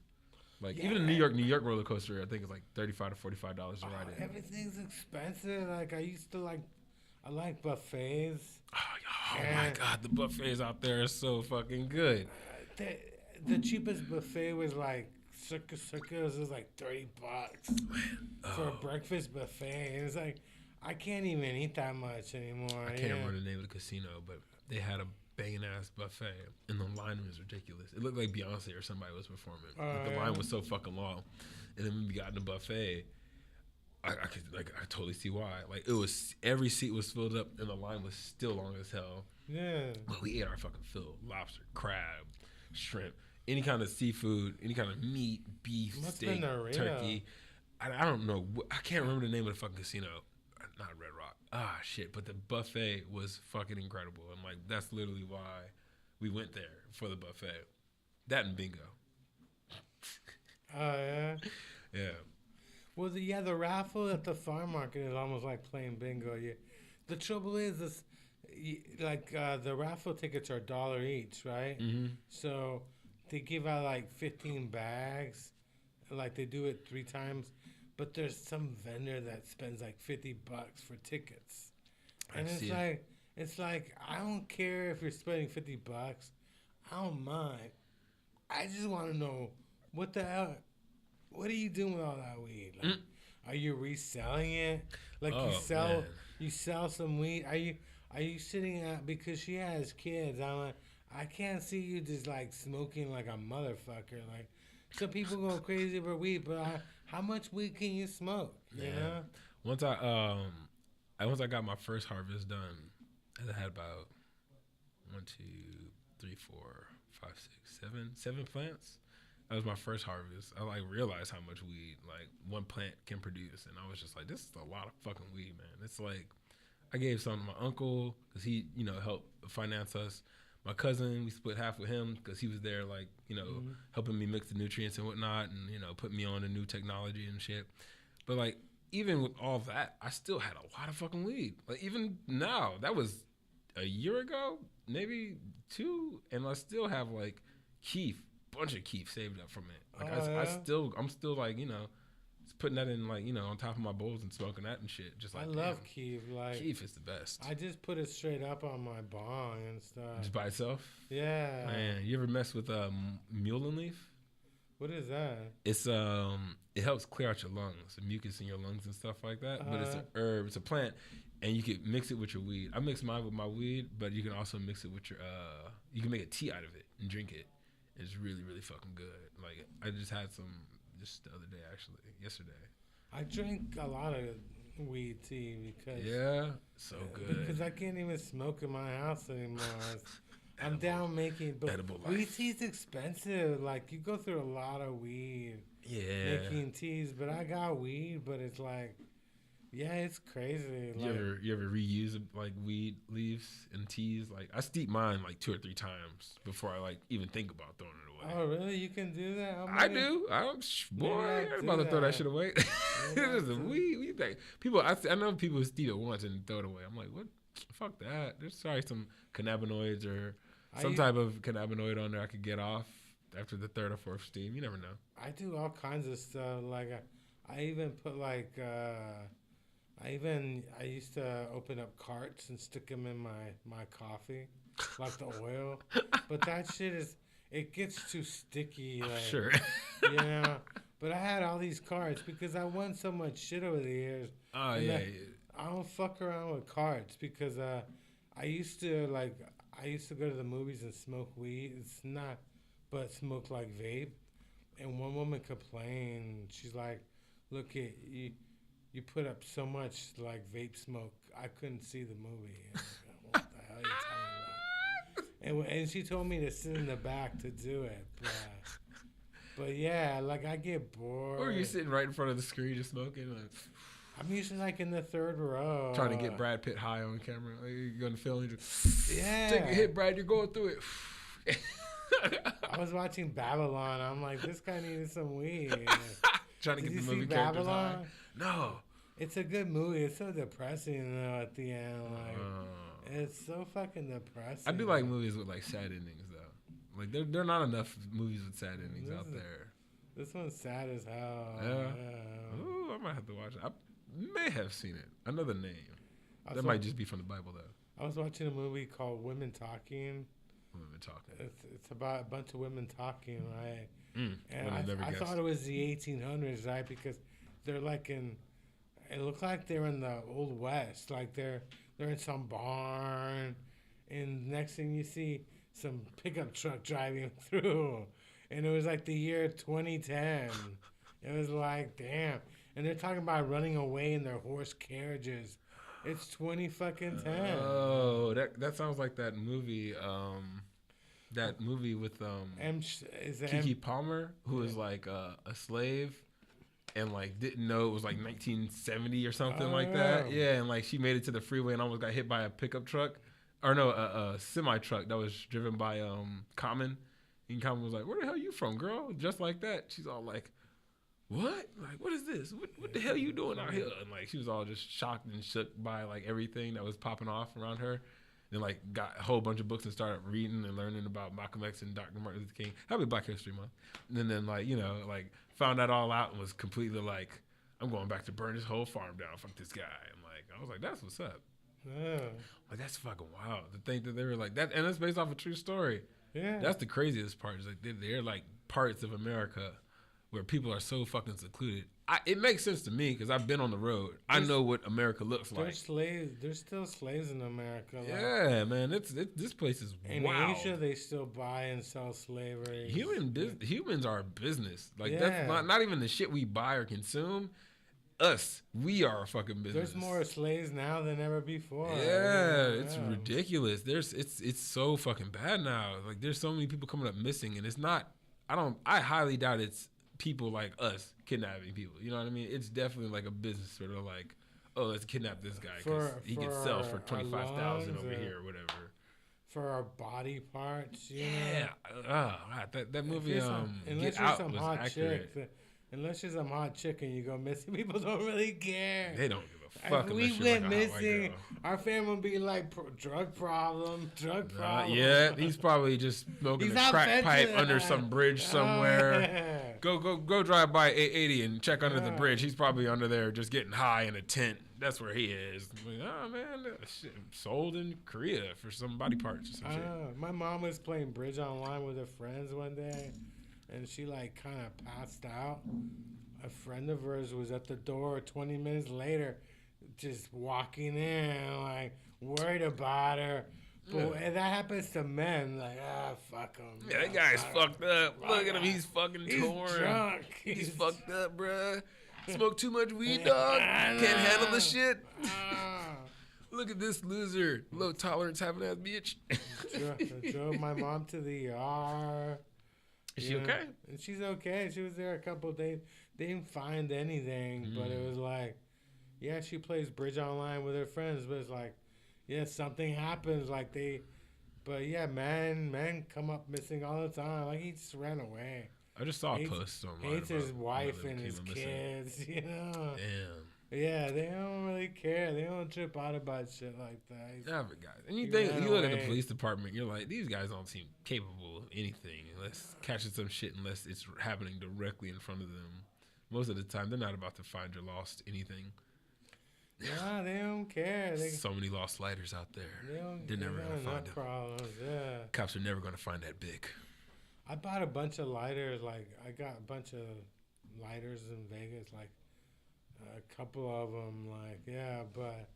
Like even a New York roller coaster, I think it's like $35 to $45 to ride in. Everything's expensive. Like I like buffets. Oh my God, the buffets out there are so fucking good. The cheapest buffet was like Circus was like $30 for a breakfast buffet. And it's like I can't even eat that much anymore. I can't remember the name of the casino, but they had a banging ass buffet, and the line was ridiculous. It looked like Beyonce or somebody was performing. Like the line was so fucking long, and then when we got in the buffet, I totally see why. Like it was every seat was filled up, and the line was still long as hell. Yeah, but we ate our fucking fill: lobster, crab, shrimp, any kind of seafood, any kind of meat, beef, steak, turkey. I don't know. I can't remember the name of the fucking casino. Not Red Rock. Ah, shit. But the buffet was fucking incredible. And, like, that's literally why we went there for the buffet. That and bingo. Oh, yeah? Yeah. Well, the raffle at the farm market is almost like playing bingo. The trouble is, the raffle tickets are $1 each, right? Mm-hmm. So they give out, like, 15 bags. Like, they do it 3 times. But there's some vendor that spends like $50 for tickets, and it's like I don't care if you're spending $50. I don't mind. I just want to know what the hell. What are you doing with all that weed? Like, are you reselling it? Like you sell some weed? Are you sitting at because she has kids? I'm like, I can't see you just like smoking like a motherfucker. Like some people go crazy for weed, but how much weed can you smoke? You know? Once I got my first harvest done, I had about 1, 2, 3, 4, 5, 6, 7 plants. That was my first harvest. I like realized how much weed like one plant can produce, and I was just like, this is a lot of fucking weed, man. It's like I gave some to my uncle because he helped finance us. My cousin, we split half with him because he was there, like, helping me mix the nutrients and whatnot and, put me on the new technology and shit. But, like, even with all that, I still had a lot of fucking weed. Like, even now, that was a year ago, maybe 2, and I still have, like, bunch of keef saved up from it. Like, I'm still, like, putting that in, like, on top of my bowls and smoking that and shit. Just like, I love keef. Like, keef is the best. I just put it straight up on my bong and stuff. Just by itself? Yeah. Man, you ever mess with mullein leaf? What is that? It's it helps clear out your lungs, the mucus in your lungs and stuff like that. But it's an herb, it's a plant, and you can mix it with your weed. I mix mine with my weed, but you can also mix it with your you can make a tea out of it and drink it. It's really, really fucking good. Like I just had some just the other day, actually, yesterday. I drink a lot of weed tea because so good. Because I can't even smoke in my house anymore. I'm down making, but weed tea's expensive. Like you go through a lot of weed, making teas. But I got weed, but it's like, it's crazy. You ever reuse like weed leaves and teas? Like I steep mine like 2 or 3 times before I like even think about throwing it away. Oh really? You can do that? I do. I'm about to throw that shit away. It's a weed thing. People, I know people who steal it once and throw it away. I'm like, what? Fuck that. There's probably some cannabinoids or some type of cannabinoid on there I could get off. after the third or fourth steam. You never know. I do all kinds of stuff. Like I even put like I used to open up carts and stick them in my coffee, like the oil. But that shit it gets too sticky. Like, Sure. You know. But I had all these carts because I won so much shit over the years. Oh yeah. I don't fuck around with carts because I used to go to the movies and smoke weed. It's not, but smoke like vape. And one woman complained. She's like, "Look at you. You put up so much like vape smoke. I couldn't see the movie." And I was like, what the hell are you talking about? And she told me to sit in the back to do it. But yeah, like I get bored. Or you're sitting right in front of the screen just smoking. Like, I'm usually like in the third row. trying to get Brad Pitt high on camera. Like, you're going to film. Yeah. Take a hit, Brad. You're going through it. I was watching Babylon. I'm like, this guy needed some weed. Trying to Did get the you movie see characters high. Babylon? No. It's a good movie. It's so depressing though at the end. Like, it's so fucking depressing. I do like movies with like sad endings though. Like there are not enough movies with sad endings out there. This one's sad as hell. Yeah. Ooh, I might have to watch it. I may have seen it. I know the name. That might just be from the Bible though. I was watching a movie called Women Talking. Women Talking. It's about a bunch of women talking, right? And I guessed. thought it was the 1800s, right? Because they're like it looked like they're in the Old West. Like they're in some barn. And next thing you see, some pickup truck driving through. And it was like the year 2010. It was like, damn. And they're talking about running away in their horse carriages. It's 20 fucking 10. Oh, that sounds like that movie. That movie with Keke Palmer, who was like a slave, and like didn't know it was like 1970 or something like that. Yeah, and like she made it to the freeway and almost got hit by a pickup truck, or no, a semi truck that was driven by Common. And Common was like, "Where the hell you from, girl?" Just like that. She's all like, "What? Like, what is this? What the hell you doing out here?" And like she was all just shocked and shook by like everything that was popping off around her. And like got a whole bunch of books and started reading and learning about Malcolm X and Dr. Martin Luther King. Happy Black History Month. And then like, you know, like found that all out and was completely like, I'm going back to burn this whole farm down. Fuck this guy. And like, I was like, that's what's up. Yeah. Like, that's fucking wild to think that they were like that. And it's based off a true story. Yeah. That's the craziest part. Is like they're like parts of America where people are so fucking secluded. It makes sense to me because I've been on the road. I know what America looks like. There's slaves. There's still slaves in America. Like, Yeah, man. This place is in wild. Asia, they still buy and sell slavery. Humans are a business. Like Yeah. that's not even the shit we buy or consume. We are a fucking business. There's more slaves now than ever before. Yeah, it's ridiculous. It's so fucking bad now. Like there's so many people coming up missing, and it's not. I highly doubt it's people like us kidnapping people. You know what I mean? It's definitely like a business sort of like, oh, let's kidnap this guy because he can sell for 25,000 over here or whatever. For our body parts, you Yeah. know? God, that movie Unless Get you're Out some was hot accurate. chick, unless you're some hot chick and you go missing, people don't really care. They don't give a fuck. If we unless you're went like a hot white missing, girl. our family would be like, drug problem. Yeah, he's probably just smoking He's a out crack pipe fentanyl. under some bridge somewhere. Go drive by 880 and check under the bridge. He's probably under there just getting high in a tent. That's where he is. Like, oh man, that shit sold in Korea for some body parts or some shit. My mom was playing bridge online with her friends one day, and she like kind of passed out. A friend of hers was at the door 20 minutes later, just walking in, like worried about her. But that happens to men. Like, fuck him. Yeah, that guy's fucked up. Look at him. He's fucking torn. Drunk. He's fucked up, bruh. Smoke too much weed, dog. Can't handle the shit. Look at this loser. Low tolerance having ass bitch. Drove my mom to the ER. Is she okay? And she's okay. She was there a couple of days. They didn't find anything, but it was like, yeah, she plays bridge online with her friends, but it's like, yeah, something happens. Like but yeah, men come up missing all the time. Like he just ran away. I just saw a post online. Hates his about wife another and his came missing. kids, you know. Damn. Yeah, they don't really care. They don't trip out about shit like that. Yeah, but guys, and you He think ran you look at away. the police department, you're like, these guys don't seem capable of anything unless catching some shit unless it's happening directly in front of them. Most of the time, they're not about to find your lost anything. Nah, they don't care. So many lost lighters out there. They're never got gonna find enough them. problems. Yeah. Cops are never gonna find that big. I bought a bunch of lighters. Like I got a bunch of lighters in Vegas. Like a couple of them. Like yeah, but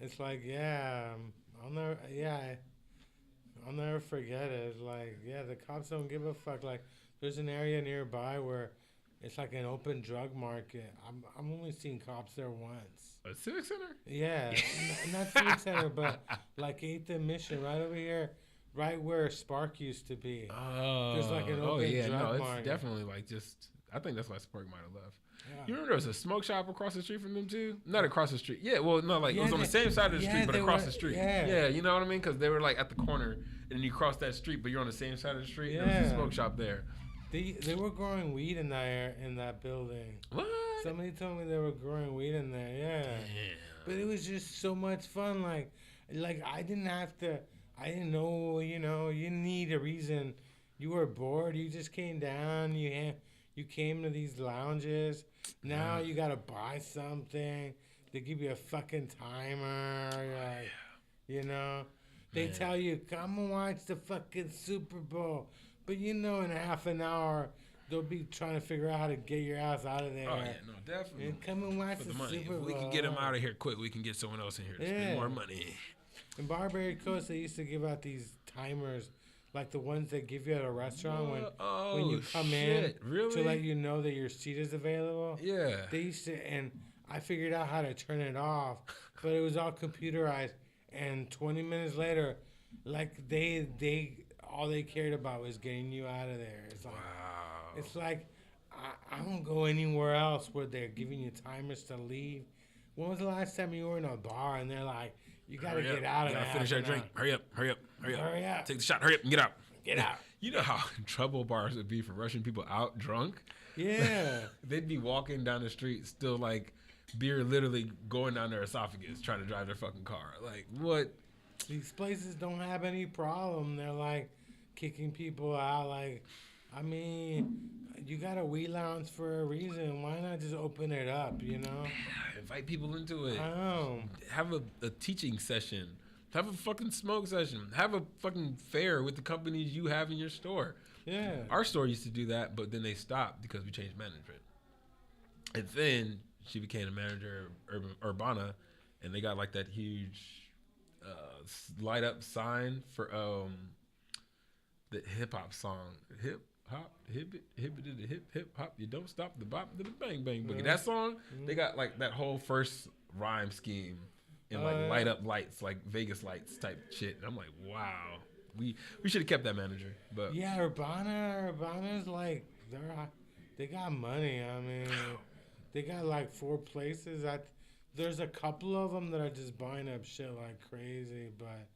it's like yeah, I'll never forget it. It's like yeah, the cops don't give a fuck. Like there's an area nearby where it's like an open drug market. I'm only seeing cops there once. A civic center? Yeah, not Civic Center, but like 8th and Mission, right over here, right where Spark used to be. There's like an open drug it's market. definitely like just. I think that's why Spark might have left. Yeah. You remember there was a smoke shop across the street from them too? Not across the street. Yeah, well, no, like it Yeah, was on the same side of the street, but they across were- the street. yeah. You know what I mean? Because they were like at the corner, and you cross that street, but you're on the same side of the street. And there was a Yeah. smoke shop there. They were growing weed in that building. What? Somebody told me they were growing weed in there. Yeah. Damn. But it was just so much fun. Like I didn't have to. I didn't know. You know, you didn't need a reason. You were bored. You just came down. You came to these lounges. Now you gotta buy something. They give you a fucking timer. Like, you know, they Man. tell you come and watch the fucking Super Bowl. But you know, in half an hour, they'll be trying to figure out how to get your ass out of there. Oh yeah, no, definitely. And come and watch For the the money. Super If Bowl. we can get them out of here quick, we can get someone else in here to Yeah. spend more money. In Barbary Coast, they used to give out these timers, like the ones they give you at a restaurant when you come shit. in Really? to let you know that your seat is available. Yeah. They used to, and I figured out how to turn it off, but it was all computerized. And 20 minutes later, like they all they cared about was getting you out of there. It's like Wow. it's like I don't go anywhere else where they're giving you timers to leave. When was the last time you were in a bar and they're like, you gotta Hurry up. get out of You there? gotta finish that drink. Hurry up. Hurry up. Hurry up. Hurry up. Take the shot. Hurry up and get out. Get out. You know how in trouble bars would be for rushing people out drunk? Yeah. They'd be walking down the street still like beer literally going down their esophagus trying to drive their fucking car. Like, what? These places don't have any problem. They're like kicking people out. Like, I mean, you got a weed lounge for a reason. Why not just open it up, you know? Invite people into it. I know. Have a teaching session. Have a fucking smoke session. Have a fucking fair with the companies you have in your store. Yeah. Our store used to do that, but then they stopped because we changed management. And then she became a manager of Urbana, and they got like that huge light up sign for the hip hop song. Hip hop, hip hop. You don't stop the bop, the bang bang boogie. That song, they got like that whole first rhyme scheme and like light up lights, like Vegas lights type shit. And I'm like, wow, we should have kept that manager. But Yeah, Urbana's like they got money. I mean, they got like 4 places. There's a couple of them that are just buying up shit like crazy. But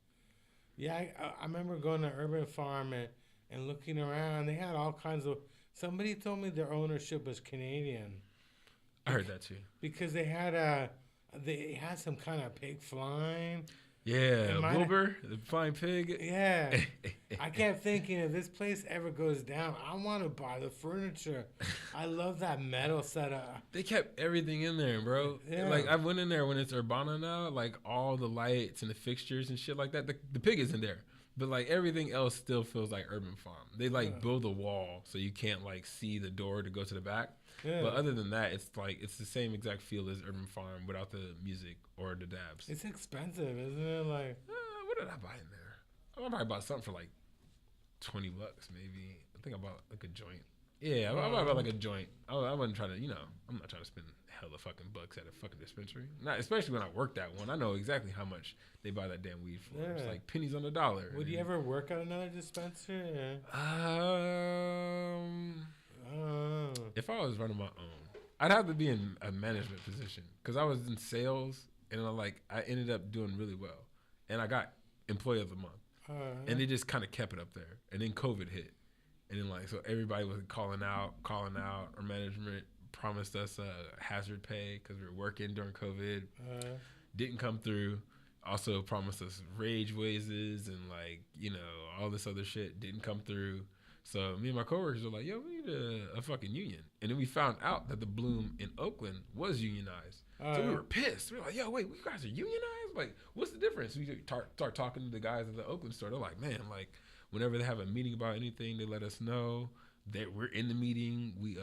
yeah, I remember going to Urban Farm and looking around. They had all kinds of. Somebody told me their ownership was Canadian I heard that too. because they had some kind of pig flying. Yeah, It might- Wilbur, the flying pig. Yeah. I kept thinking if this place ever goes down, I want to buy the furniture. I love that metal setup. They kept everything in there, bro. Yeah. Like I went in there when it's Urbana now, like all the lights and the fixtures and shit like that. The pig is in there, but like everything else still feels like Urban Farm. They like build a wall so you can't like see the door to go to the back. Yeah. But other than that, it's like it's the same exact feel as Urban Farm without the music or the dabs. It's expensive, isn't it? Like, What did I buy in there? I probably bought something for like $20 maybe. I think I bought like a joint. Yeah, I bought like a joint. I wasn't trying to, I'm not trying to spend hella fucking bucks at a fucking dispensary. Not especially when I worked at one. I know exactly how much they buy that damn weed for. It's Yeah. like pennies on the dollar. would you ever work at another dispensary? If I was running my own, I'd have to be in a management position because I was in sales and I ended up doing really well, and I got employee of the month, and they just kind of kept it up there. And then COVID hit, and then so everybody was calling out, or management promised us hazard pay because we were working during COVID. Didn't come through. Also promised us wage raises and like, you know, all this other shit. Didn't come through. So me and my coworkers were like, yo, we need a fucking union. And then we found out that the Bloom in Oakland was unionized. So we were pissed. We were like, yo, wait, you guys are unionized? Like, what's the difference? We start talking to the guys at the Oakland store. They're like, man, like, whenever they have a meeting about anything, they let us know that we're in the meeting. We,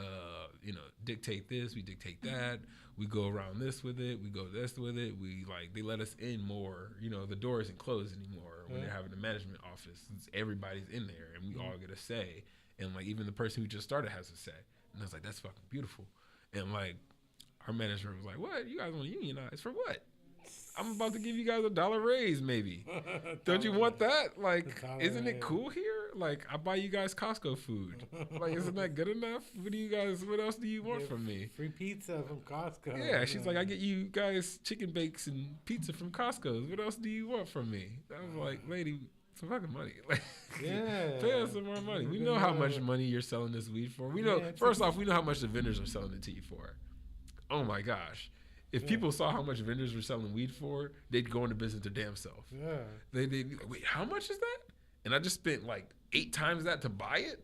you know, dictate this, we dictate that. We go around this with it. We go this with it. We like, they let us in more. You know, the door isn't closed anymore when they're having the management office. Everybody's in there and we all get a say. And like, even the person who just started has a say. And I was like, that's fucking beautiful. And like, our manager was like, what? You guys want to unionize? For what? I'm about to give you guys $1 raise, maybe. Don't you want that? Like, isn't it cool here? Like, I buy you guys Costco food. Like, isn't that good enough? What else do you want from me? Free pizza from Costco. Yeah, she's like, I get you guys chicken bakes and pizza from Costco. What else do you want from me? I was like, lady, some fucking money. Like, pay us some more money. We know how much money you're selling this weed for. We know, first off, we know how much the vendors are selling it to you for. Oh my gosh. If people saw how much vendors were selling weed for, they'd go into business their damn self. Yeah. They'd be like, wait, how much is that? And I just spent like 8 times that to buy it?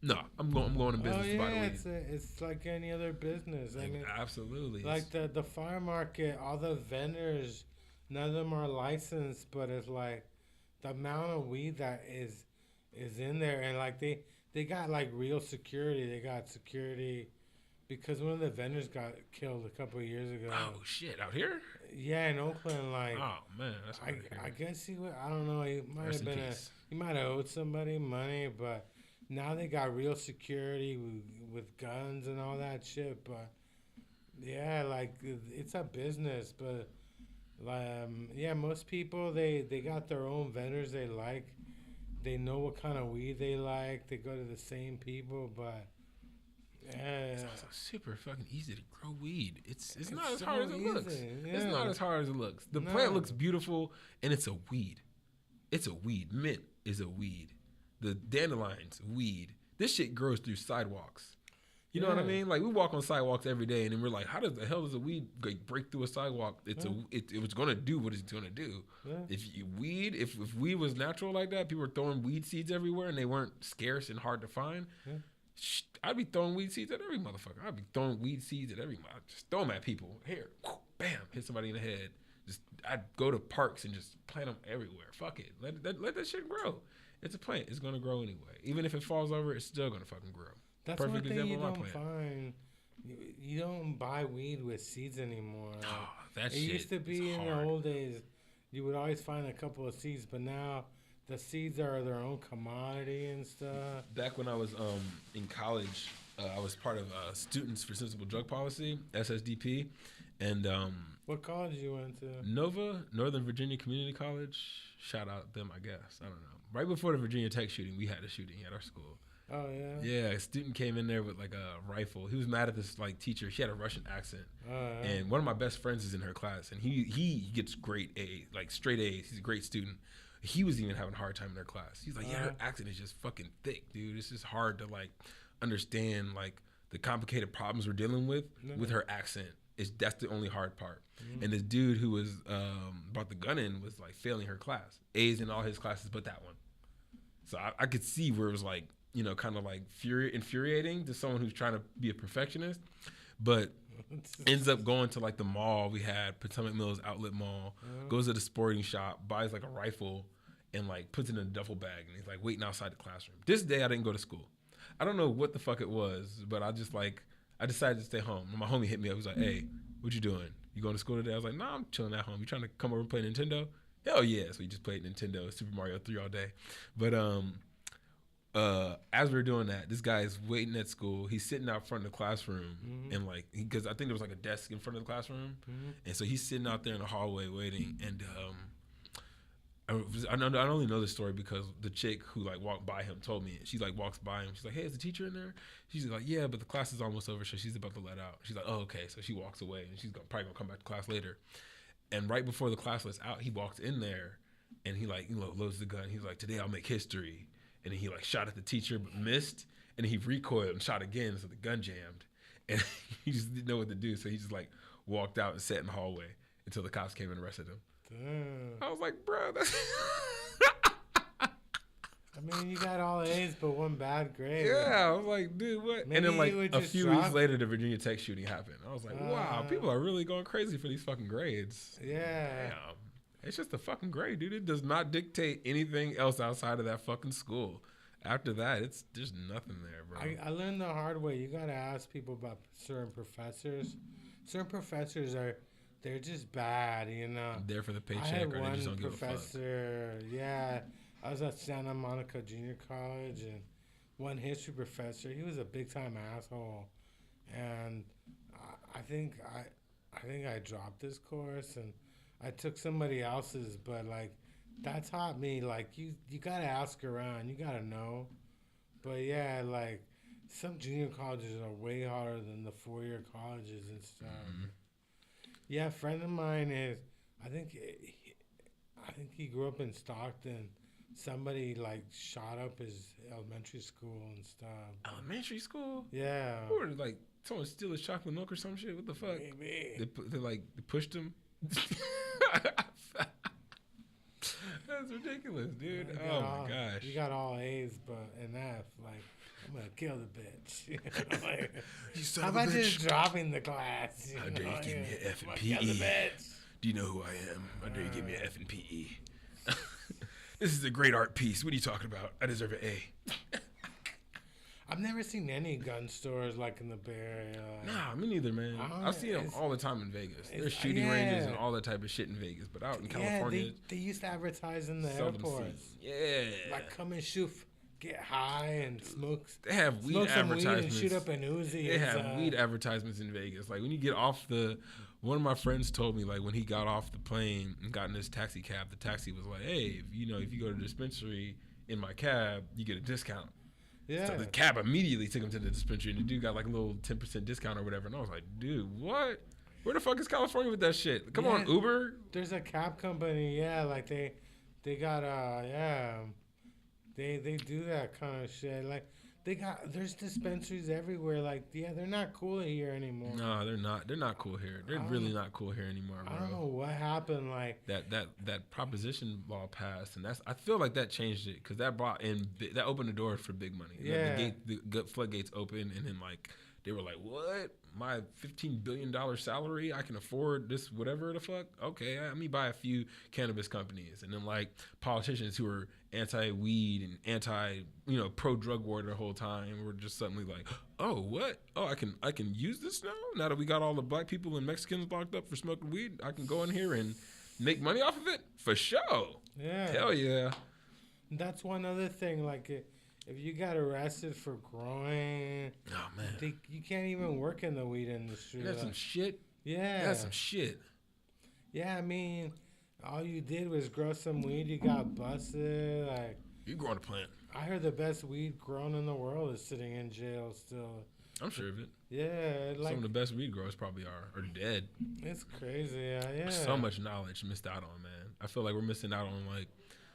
No, I'm going to business to buy the weed. It's like any other business. I mean, absolutely. Like the farm market, all the vendors, none of them are licensed, but it's like the amount of weed that is in there. And like they got like real security. They got security. Because one of the vendors got killed a couple of years ago. Oh shit! Out here? Yeah, in Oakland. Like, oh man, that's I guess I don't know. He might have been he might have owed somebody money, but now they got real security with guns and all that shit. But yeah, like it's a business. But yeah, most people they got their own vendors they like. They know what kind of weed they like. They go to the same people, but. Yeah. It's also super fucking easy to grow weed. It's not as hard as it looks. Yeah. It's not as hard as it looks. The plant looks beautiful, and it's a weed. It's a weed. Mint is a weed. The dandelions, weed. This shit grows through sidewalks. You know what I mean? Like, we walk on sidewalks every day, and then we're like, how the hell does a weed break through a sidewalk? It was going to do what it's going to do. Yeah. If weed was natural like that, people were throwing weed seeds everywhere, and they weren't scarce and hard to find. Yeah. I'd be throwing weed seeds at every motherfucker. I'd be throwing weed seeds at every just throw them at people. Here, bam, hit somebody in the head. I'd go to parks and just plant them everywhere. Fuck it. Let that shit grow. It's a plant. It's gonna grow anyway. Even if it falls over, it's still gonna fucking grow. That's perfect one thing example you don't find. You don't buy weed with seeds anymore. Oh, that shit. It used to be in the old days. You would always find a couple of seeds, but now. The seeds are their own commodity and stuff. Back when I was in college, I was part of Students for Sensible Drug Policy, SSDP. And what college you went to? Nova, Northern Virginia Community College. Shout out them, I guess. I don't know. Right before the Virginia Tech shooting, we had a shooting at our school. Oh, yeah? Yeah, a student came in there with like a rifle. He was mad at this like teacher. She had a Russian accent. Oh, yeah. And one of my best friends is in her class. And he gets great A's, like straight A's. He's a great student. He was even having a hard time in their class. He's like, yeah, her accent is just fucking thick, dude. It's just hard to like understand like the complicated problems we're dealing with her accent. That's the only hard part. Mm-hmm. And this dude who was brought the gun in was like failing her class. A's in all his classes but that one. So I could see where it was like, you know, kind of like infuriating to someone who's trying to be a perfectionist. But ends up going to like the mall we had, Potomac Mills Outlet Mall, goes to the sporting shop, buys like a rifle and like puts it in a duffel bag and he's like waiting outside the classroom. This day I didn't go to school. I don't know what the fuck it was, but I decided to stay home. And my homie hit me up. He was like, hey, what you doing? You going to school today? I was like, nah, I'm chilling at home. You trying to come over and play Nintendo? Hell yeah. So we just played Nintendo, Super Mario 3 all day. But as we were doing that, this guy is waiting at school. He's sitting out front of the classroom, and like, because I think there was like a desk in front of the classroom, and so he's sitting out there in the hallway waiting. And I only know this story because the chick who like walked by him told me. She like walks by him. She's like, "Hey, is the teacher in there?" She's like, "Yeah, but the class is almost over, so she's about to let out." She's like, "Oh, okay." So she walks away, and she's probably gonna come back to class later. And right before the class lets out, he walks in there, and he like loads the gun. He's like, "Today I'll make history." And then he like shot at the teacher but missed, and he recoiled and shot again, so the gun jammed. and he just didn't know what to do, so he just like walked out and sat in the hallway until the cops came and arrested him. Damn. I was like, bro, that's I mean, you got all A's but one bad grade. yeah. I was like, dude, what? Maybe and then like you would a just few drop- weeks later, the Virginia Tech shooting happened. I was like, wow, people are really going crazy for these fucking grades. Yeah. Damn. It's just a fucking grade, dude. It does not dictate anything else outside of that fucking school. After that, there's nothing there, bro. I learned the hard way. You gotta ask people about certain professors. Certain professors they're just bad, you know. There for the I paycheck, had or they one just don't give a fuck. professor. Yeah, I was at Santa Monica Junior College, and one history professor. He was a big time asshole, and I think I dropped this course and I took somebody else's, but like that taught me like you gotta ask around, you gotta know. But yeah, like some junior colleges are way harder than the 4-year colleges and stuff. Mm-hmm. Yeah, a friend of mine is. I think he grew up in Stockton. Somebody like shot up his elementary school and stuff. Elementary school? Yeah. Or like someone steal his chocolate milk or some shit? What the fuck? Maybe. They pushed him. That's ridiculous, dude. You got Oh all- my gosh. You got all A's, but an F. Like, I'm gonna kill the bitch. You know, like, You son how of a about bitch. just dropping the class? How dare you give me an F in I'm gonna kill the PE? bitch. Do you know who I am? How dare you give me an F in PE? This is a great art piece. What are you talking about? I deserve an A. I've never seen any gun stores like in the Bay Area. Nah, me neither, man. I see them it's- all the time in Vegas. There's it's- shooting ranges and yeah. all that type of shit in Vegas, but out in California, Yeah, they used to advertise in the seldom airports. seen. Yeah, Like, come and shoot, get high and smoke. they have weed Smoke some weed advertisements. and shoot up an Uzi. They It's, have weed advertisements in Vegas. Like when you get off one of my friends told me like when he got off the plane and got in this taxi cab, the taxi was like, hey, if you go to the dispensary in my cab, you get a discount. Yeah. So the cab immediately took him to the dispensary, and the dude got like a little 10% discount or whatever. And I was like, dude, what? Where the fuck is California with that shit? Come on, Yeah. Uber. There's a cab company, yeah, like they got they do that kind of shit. Like there's dispensaries everywhere. Like, yeah, they're not cool here anymore. No, they're not. They're not cool here. They're really not cool here anymore, bro. I don't know what happened. Like That proposition law passed, and I feel like that changed it because that brought in that opened the doors for big money. Yeah. The floodgates opened, and then like they were like, "What? My $15 billion salary? I can afford this? Whatever the fuck? Okay, let me buy a few cannabis companies." And then like politicians who were anti-weed and anti, pro-drug war the whole time were just suddenly like, "Oh, what? Oh, I can use this now? Now that we got all the black people and Mexicans locked up for smoking weed, I can go in here and make money off of it for sure." yeah, Hell yeah. that's one other thing. Like if you got arrested for growing, Oh man. you can't even work in the weed industry. That's some like, shit. yeah, That's some shit. yeah. I mean, all you did was grow some weed. You got busted. Like You growing a plant. I heard the best weed grown in the world is sitting in jail still. I'm sure of it. Yeah, like Some of the best weed growers probably are dead. it's crazy. Yeah. So much knowledge missed out on, man. I feel like we're missing out on like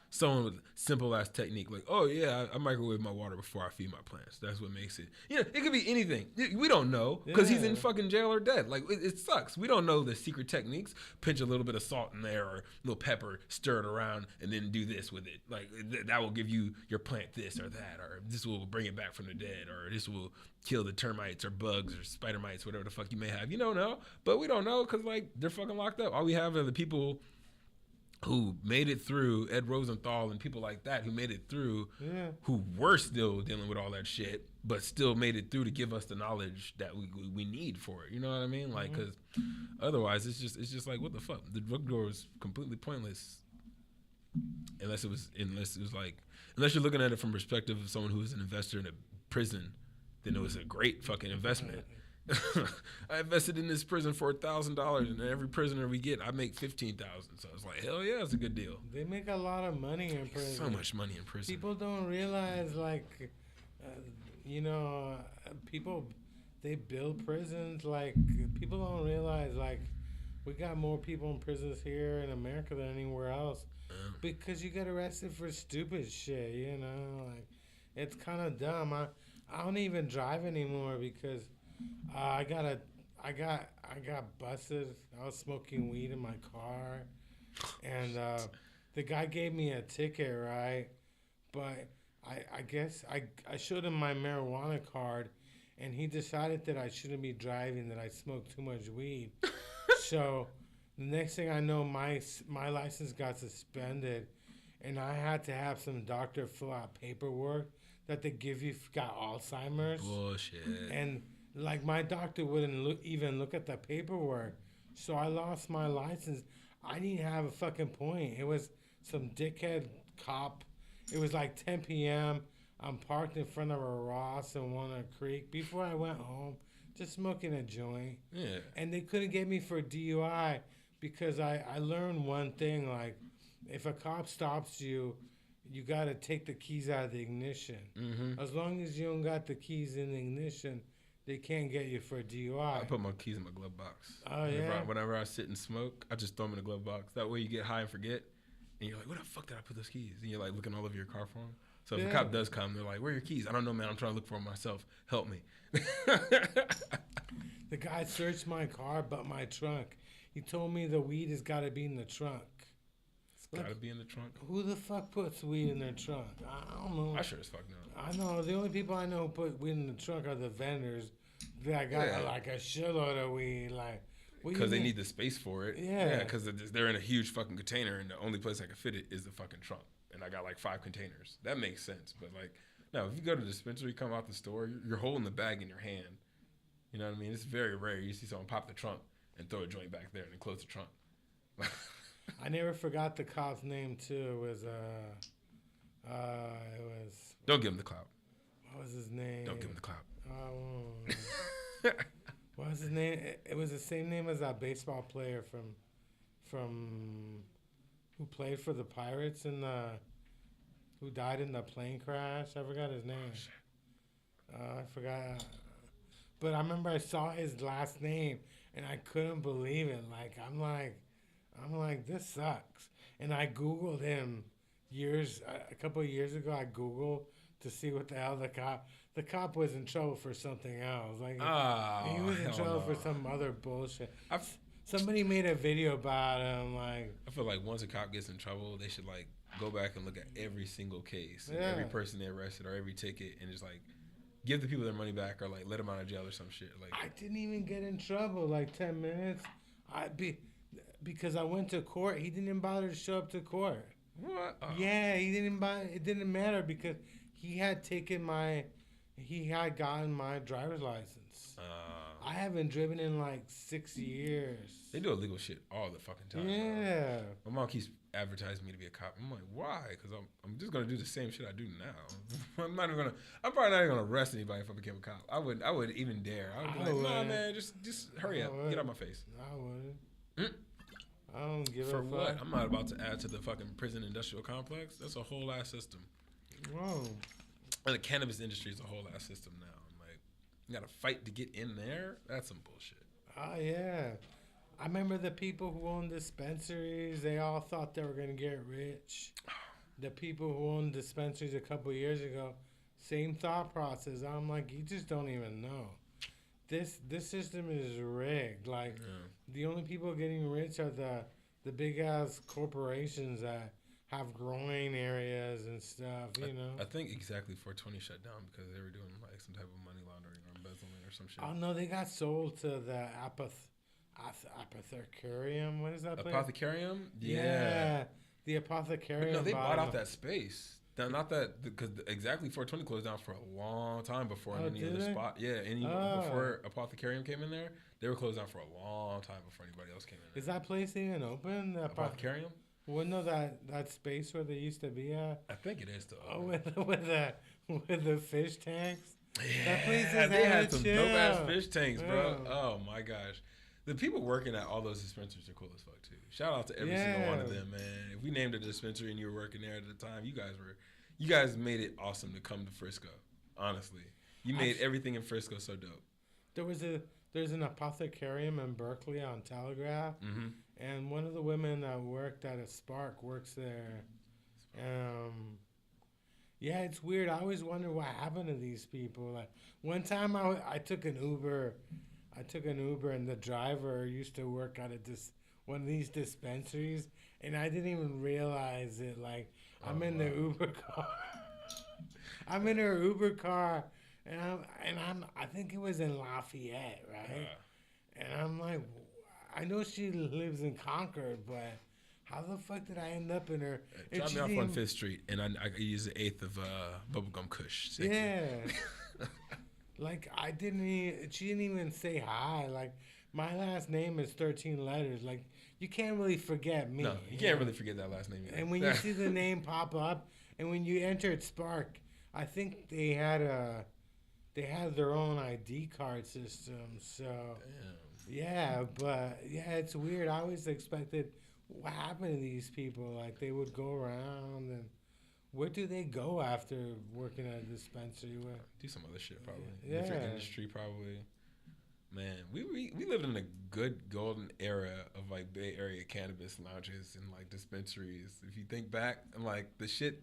someone with simple ass technique, like, oh yeah, I microwave my water before I feed my plants. That's what makes it. It could be anything. We don't know because he's in Yeah. fucking jail or dead. Like it sucks. We don't know the secret techniques. Pinch a little bit of salt in there or a little pepper, stir it around, and then do this with it. Like that will give you your plant this or that, or this will bring it back from the dead, or this will kill the termites or bugs or spider mites, whatever the fuck you may have. You don't know, but we don't know because like they're fucking locked up. All we have are the people who made it through, Ed Rosenthal and people like that who made it through, Yeah. who were still dealing with all that shit, but still made it through to give us the knowledge that we need for it. You know what I mean? Like, because otherwise it's just like, what the fuck? The drug door is completely pointless unless you're looking at it from perspective of someone who is an investor in a prison, then it was a great fucking investment. I invested in this prison for $1,000, and every prisoner we get, I make $15,000. So it's like, hell yeah, it's a good deal. They make a lot of money in prison. So much money in prison. People don't realize, like, people, they build prisons. Like, people don't realize, like, we got more people in prisons here in America than anywhere else. Because you get arrested for stupid shit, Like, it's kind of dumb. I don't even drive anymore because I got busted. I was smoking weed in my car, and the guy gave me a ticket, right? But I guess I showed him my marijuana card, and he decided that I shouldn't be driving, that I smoked too much weed. So the next thing I know, my license got suspended, and I had to have some doctor fill out paperwork that they give you if you got Alzheimer's. Bullshit. And like my doctor wouldn't even look at the paperwork, so I lost my license. I didn't have a fucking point. It was some dickhead cop. It was like 10 p.m. I'm parked in front of a Ross in Walnut Creek before I went home, just smoking a joint. Yeah. And they couldn't get me for DUI because I learned one thing, like if a cop stops you, you got to take the keys out of the ignition. Mm-hmm. As long as you don't got the keys in the ignition, they can't get you for DUI. I put my keys in my glove box. Oh, yeah? Whenever I sit and smoke, I just throw them in the glove box. That way you get high and forget. And you're like, where the fuck did I put those keys? And you're like looking all over your car for them. So if a cop does come, they're like, where are your keys? I don't know, man. I'm trying to look for them myself. Help me. The guy searched my car, but my trunk. He told me the weed has got to be in the trunk. It's got to be in the trunk. Who the fuck puts weed in their trunk? I don't know. I sure as fuck know. I know. The only people I know who put weed in the trunk are the vendors that got like a shitload of weed. Like, because they need the space for it. Yeah. Because they're in a huge fucking container, and the only place I can fit it is the fucking trunk. And I got like 5 containers. That makes sense. But like, no, if you go to the dispensary, come out the store, you're holding the bag in your hand. You know what I mean? It's very rare. You see someone pop the trunk and throw a joint back there and then close the trunk. I never forgot the cop's name too. It was. Don't give him the clout. What was his name? Don't give him the clout. What was his name? It was the same name as that baseball player from who played for the Pirates and who died in the plane crash. I forgot his name. I forgot. But I remember I saw his last name and I couldn't believe it. Like I'm like this sucks. And I Googled him a couple of years ago. I Googled to see what the hell the cop was in trouble for something else. Like he was in trouble for some other bullshit. Somebody made a video about him. Like I feel like once a cop gets in trouble, they should like go back and look at every single case, and every person they arrested or every ticket, and just like give the people their money back or like let them out of jail or some shit. Like I didn't even get in trouble. Like 10 minutes. Because I went to court. He didn't even bother to show up to court. What? Yeah, he didn't it didn't matter because he had gotten my driver's license. I haven't driven in like 6 years. They do illegal shit all the fucking time. Yeah. Bro. My mom keeps advertising me to be a cop. I'm like, why? Because I'm just gonna do the same shit I do now. I'm probably not even gonna arrest anybody if I became a cop. I would even dare. I would be like, nah, man, just hurry up, get out my face. I wouldn't. I don't give a fuck. For what? I'm not about to add to the fucking prison industrial complex. That's a whole ass system. Whoa. And the cannabis industry is a whole ass system now. I'm like, you gotta fight to get in there? That's some bullshit. Oh, yeah. I remember the people who owned dispensaries, they all thought they were going to get rich. The people who owned dispensaries a couple of years ago, same thought process. I'm like, you just don't even know. This system is rigged. Like, the only people getting rich are the big-ass corporations that have growing areas and stuff, you know? I think exactly 420 shut down because they were doing, like, some type of money laundering or embezzlement or some shit. Oh, no, they got sold to the Apothecarium. What is that place? Apothecarium? Yeah. The Apothecarium. No, they bought off that space. Not that, because exactly 420 closed down for a long time before any other spot. Yeah, before Apothecarium came in there, they were closed down for a long time before anybody else came in there. Is that place even open? The Apothecarium? Wouldn't know that space where they used to be at? I think it is still open. With the fish tanks? Yeah, that place is they had some chill. dope-ass fish tanks, bro. Oh, my gosh. The people working at all those dispensaries are cool as fuck, too. Shout out to every single one of them, man. If we named a dispensary and you were working there at the time, you guys made it awesome to come to Frisco. Honestly, you made everything in Frisco so dope. There's an Apothecarium in Berkeley on Telegraph, and one of the women that worked at a Spark works there. Yeah, it's weird. I always wonder what happened to these people. Like one time, I took an Uber. I took an Uber, and the driver used to work at one of these dispensaries, and I didn't even realize it. Like I'm in the Uber car. I'm in her Uber car, and I think it was in Lafayette, right? And I'm like, I know she lives in Concord, but how the fuck did I end up in her? Drop me off on 5th Street, and I use an eighth of bubblegum Kush. Thank Yeah. Like I didn't even, she didn't even say hi. Like my last name is 13 letters. Like you can't really forget me. No, you can't really forget that last name either. And when you see the name pop up, and when you entered Spark, I think they had their own ID card system. So yeah, but yeah, it's weird. I always expected what happened to these people. Like they would go around and. Where do they go after working at a dispensary? Where? Do some other shit probably. Yeah. Different industry probably. Man, we lived in a good golden era of like Bay Area cannabis lounges and like dispensaries. If you think back and like the shit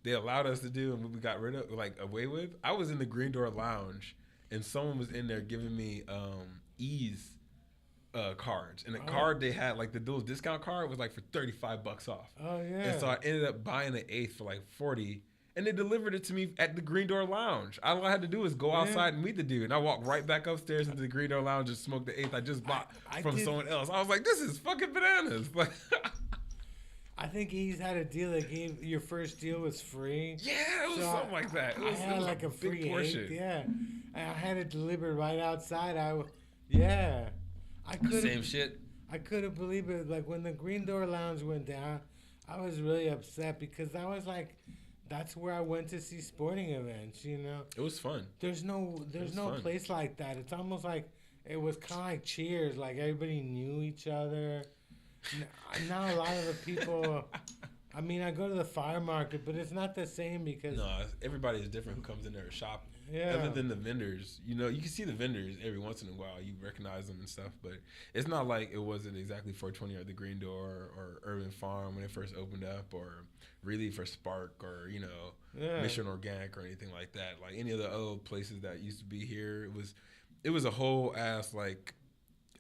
they allowed us to do and we got rid of, like away with. I was in the Green Door Lounge and someone was in there giving me ease cards, and the card they had, like the dual discount card, was like for $35 off. Oh yeah. And so I ended up buying the eighth for like $40, and they delivered it to me at the Green Door Lounge. All I had to do was go outside and meet the dude, and I walked right back upstairs into the Green Door Lounge and smoked the eighth I just bought from someone else. I was like, this is fucking bananas. Like, I think he's had a deal that gave your first deal was free. Yeah, it was something like that. I had like a free portion. eighth, yeah. I had it delivered right outside. Same shit. I couldn't believe it. Like when the Green Door Lounge went down, I was really upset because I was like, that's where I went to see sporting events. You know, it was fun. There's no place like that. It's almost like it was kind of like Cheers. Like everybody knew each other. Now a lot of the people. I mean, I go to the fire market, but it's not the same because everybody is different who comes in there to shop. Yeah. Other than the vendors, you know, you can see the vendors every once in a while. You recognize them and stuff, but it's not like it wasn't exactly 420 or the Green Door or Urban Farm when it first opened up, or really for Spark or Mission Organic or anything like that. Like any of the other places that used to be here, it was a whole ass like.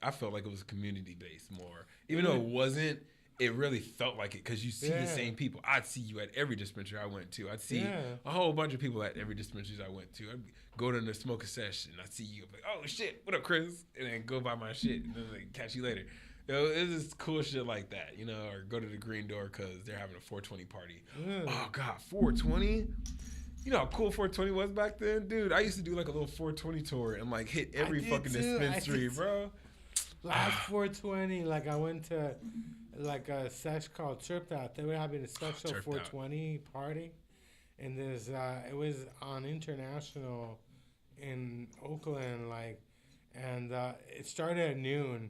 I felt like it was community based more, even though it wasn't. It really felt like it because you see the same people. I'd see you at every dispensary I went to. I'd see a whole bunch of people at every dispensary I went to. I'd go to the smoke a session. I'd see you. I'd be like, oh shit, what up, Chris? And then go buy my shit. And then like, catch you later. It's just cool shit like that, or go to the Green Door because they're having a 420 party. Oh God, 420? You know how cool 420 was back then? Dude, I used to do like a little 420 tour and like hit every fucking dispensary, bro. Last 420, like I went to like a sesh called Tripped Out. They were having a special 420 party, and it was on International in Oakland, and it started at noon.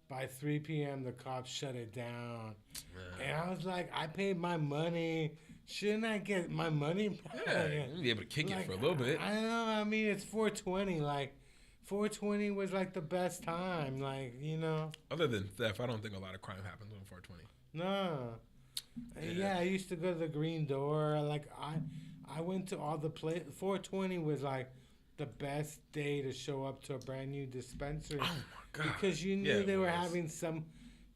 By 3 p.m., the cops shut it down, and I was like, I paid my money. Shouldn't I get my money back? Yeah, you'd be able to kick it for a little bit. I don't know. I mean, it's 420, 420 was like the best time, Other than theft, I don't think a lot of crime happens on 420. No. Yeah, I used to go to the Green Door. Like I went to all the 420 was like the best day to show up to a brand new dispensary. Oh my God. Because you knew they were having some,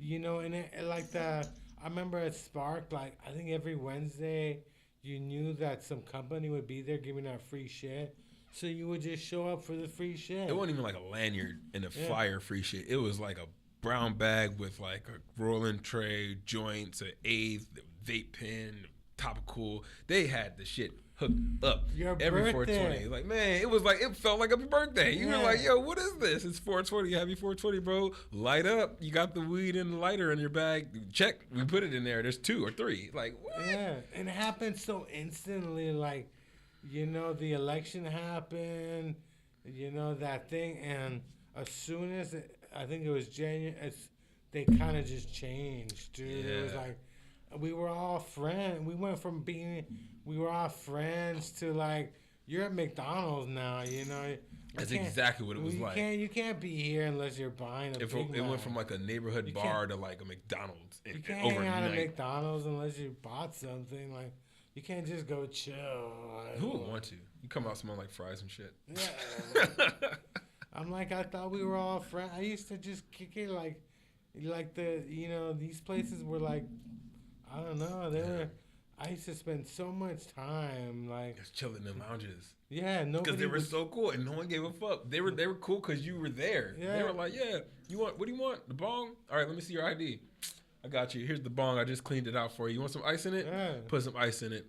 and I remember at Spark, like I think every Wednesday, you knew that some company would be there giving out free shit. So you would just show up for the free shit. It wasn't even like a lanyard and a flyer free shit. It was like a brown bag with like a rolling tray, joints, an eighth, vape pen, topical. They had the shit hooked up every 420. Like, man, it felt like a birthday. You were like, yo, what is this? It's 420. Happy 420, bro. Light up. You got the weed and the lighter in your bag. Check. We put it in there. There's 2 or 3. Like, what? Yeah, and it happened so instantly. Like, the election happened, that thing, and as soon as I think it was January, they kind of just changed, dude. It was like we were all friends. We went from we were all friends to like you're at McDonald's now. That's exactly what it was like. You can't be here unless you're buying a Big Mac. It went from like a neighborhood bar to like a McDonald's. You can't hang out at McDonald's unless you bought something like. You can't just go chill. Who would want to? You come out smelling like fries and shit. Yeah. I'm like, I thought we were all friends. I used to just kick it like these places were like, I don't know, they were. I used to spend so much time like Just chilling in lounges. Yeah, nobody. Because they were so cool and no one gave a fuck. They were cool because you were there. Yeah. They were like, yeah, what do you want? The bong? All right, let me see your ID. I got you. Here's the bong. I just cleaned it out for you. You want some ice in it? Yeah. Put some ice in it.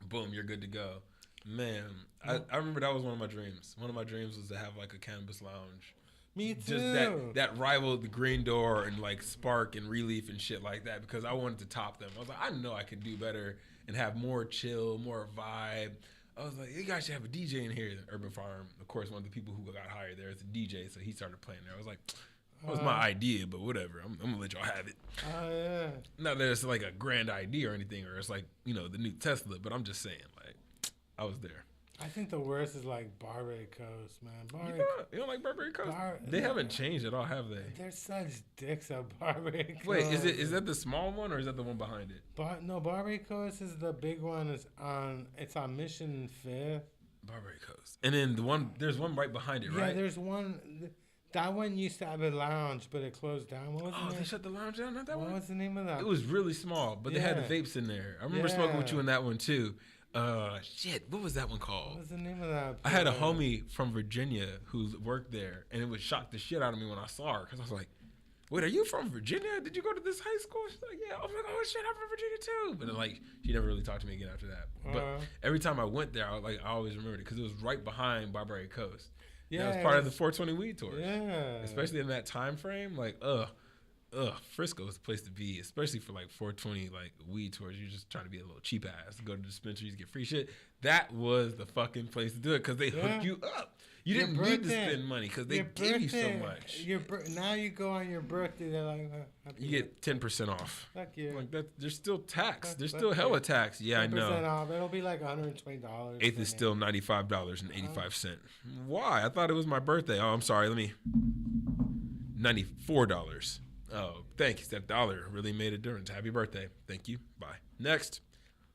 Boom, you're good to go. Man, I remember that was one of my dreams. One of my dreams was to have like a cannabis lounge. Me too. Just that rivaled the Green Door and like Spark and Relief and shit like that because I wanted to top them. I was like, I know I could do better and have more chill, more vibe. I was like, you guys should have a DJ in here. Urban Farm, of course, one of the people who got hired there is a DJ, so he started playing there. I was like, that was my idea, but whatever. I'm gonna let y'all have it. Oh yeah. Not that it's like a grand idea or anything, or it's like the new Tesla, but I'm just saying, like, I was there. I think the worst is like Barbary Coast, man. You don't like Barbary Coast? They haven't changed at all, have they? They're such dicks at Barbary Coast. Wait, is that the small one or is that the one behind it? No, Barbary Coast is the big one. It's on Mission 5th. Barbary Coast, and then there's one right behind it, right? Yeah, there's one. That one used to have a lounge, but it closed down. What was the name? They shut the lounge down. Not that one. What was the name of that? It was really small, but they had the vapes in there. I remember smoking with you in that one too. Shit, what was that one called? What was the name of that? I had a homie from Virginia who worked there, and it would shock the shit out of me when I saw her because I was like, "Wait, are you from Virginia? Did you go to this high school?" She's like, "Yeah." I was like, "Oh shit, I'm from Virginia too." But then, like, she never really talked to me again after that. But every time I went there, I always remembered it because it was right behind Barbary Coast. Yeah, it was part of the 420 weed tours. Yeah, especially in that time frame, like, Frisco is the place to be, especially for like 420 like weed tours. You're just trying to be a little cheap ass, go to dispensaries, get free shit. That was the fucking place to do it because they hook you up. You didn't need to spend money because they give you so much. Now you go on your birthday, they're like, you get 10% off. Fuck you. Like that, there's still tax. There's still hella tax. Yeah, I know. 10% off. It'll be like $120. Eighth is still $95.85. Why? I thought it was my birthday. Oh, I'm sorry. $94. Oh, thanks. That dollar really made a difference. Happy birthday. Thank you. Bye. Next.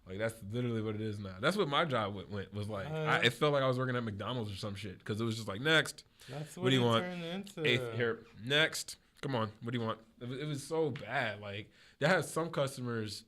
Like, that's literally what it is now. That's what my job was like. It felt like I was working at McDonald's or some shit because it was just like, next. That's what do you want? Into. Eighth here. Next. Come on. What do you want? It was so bad. Like, they had some customers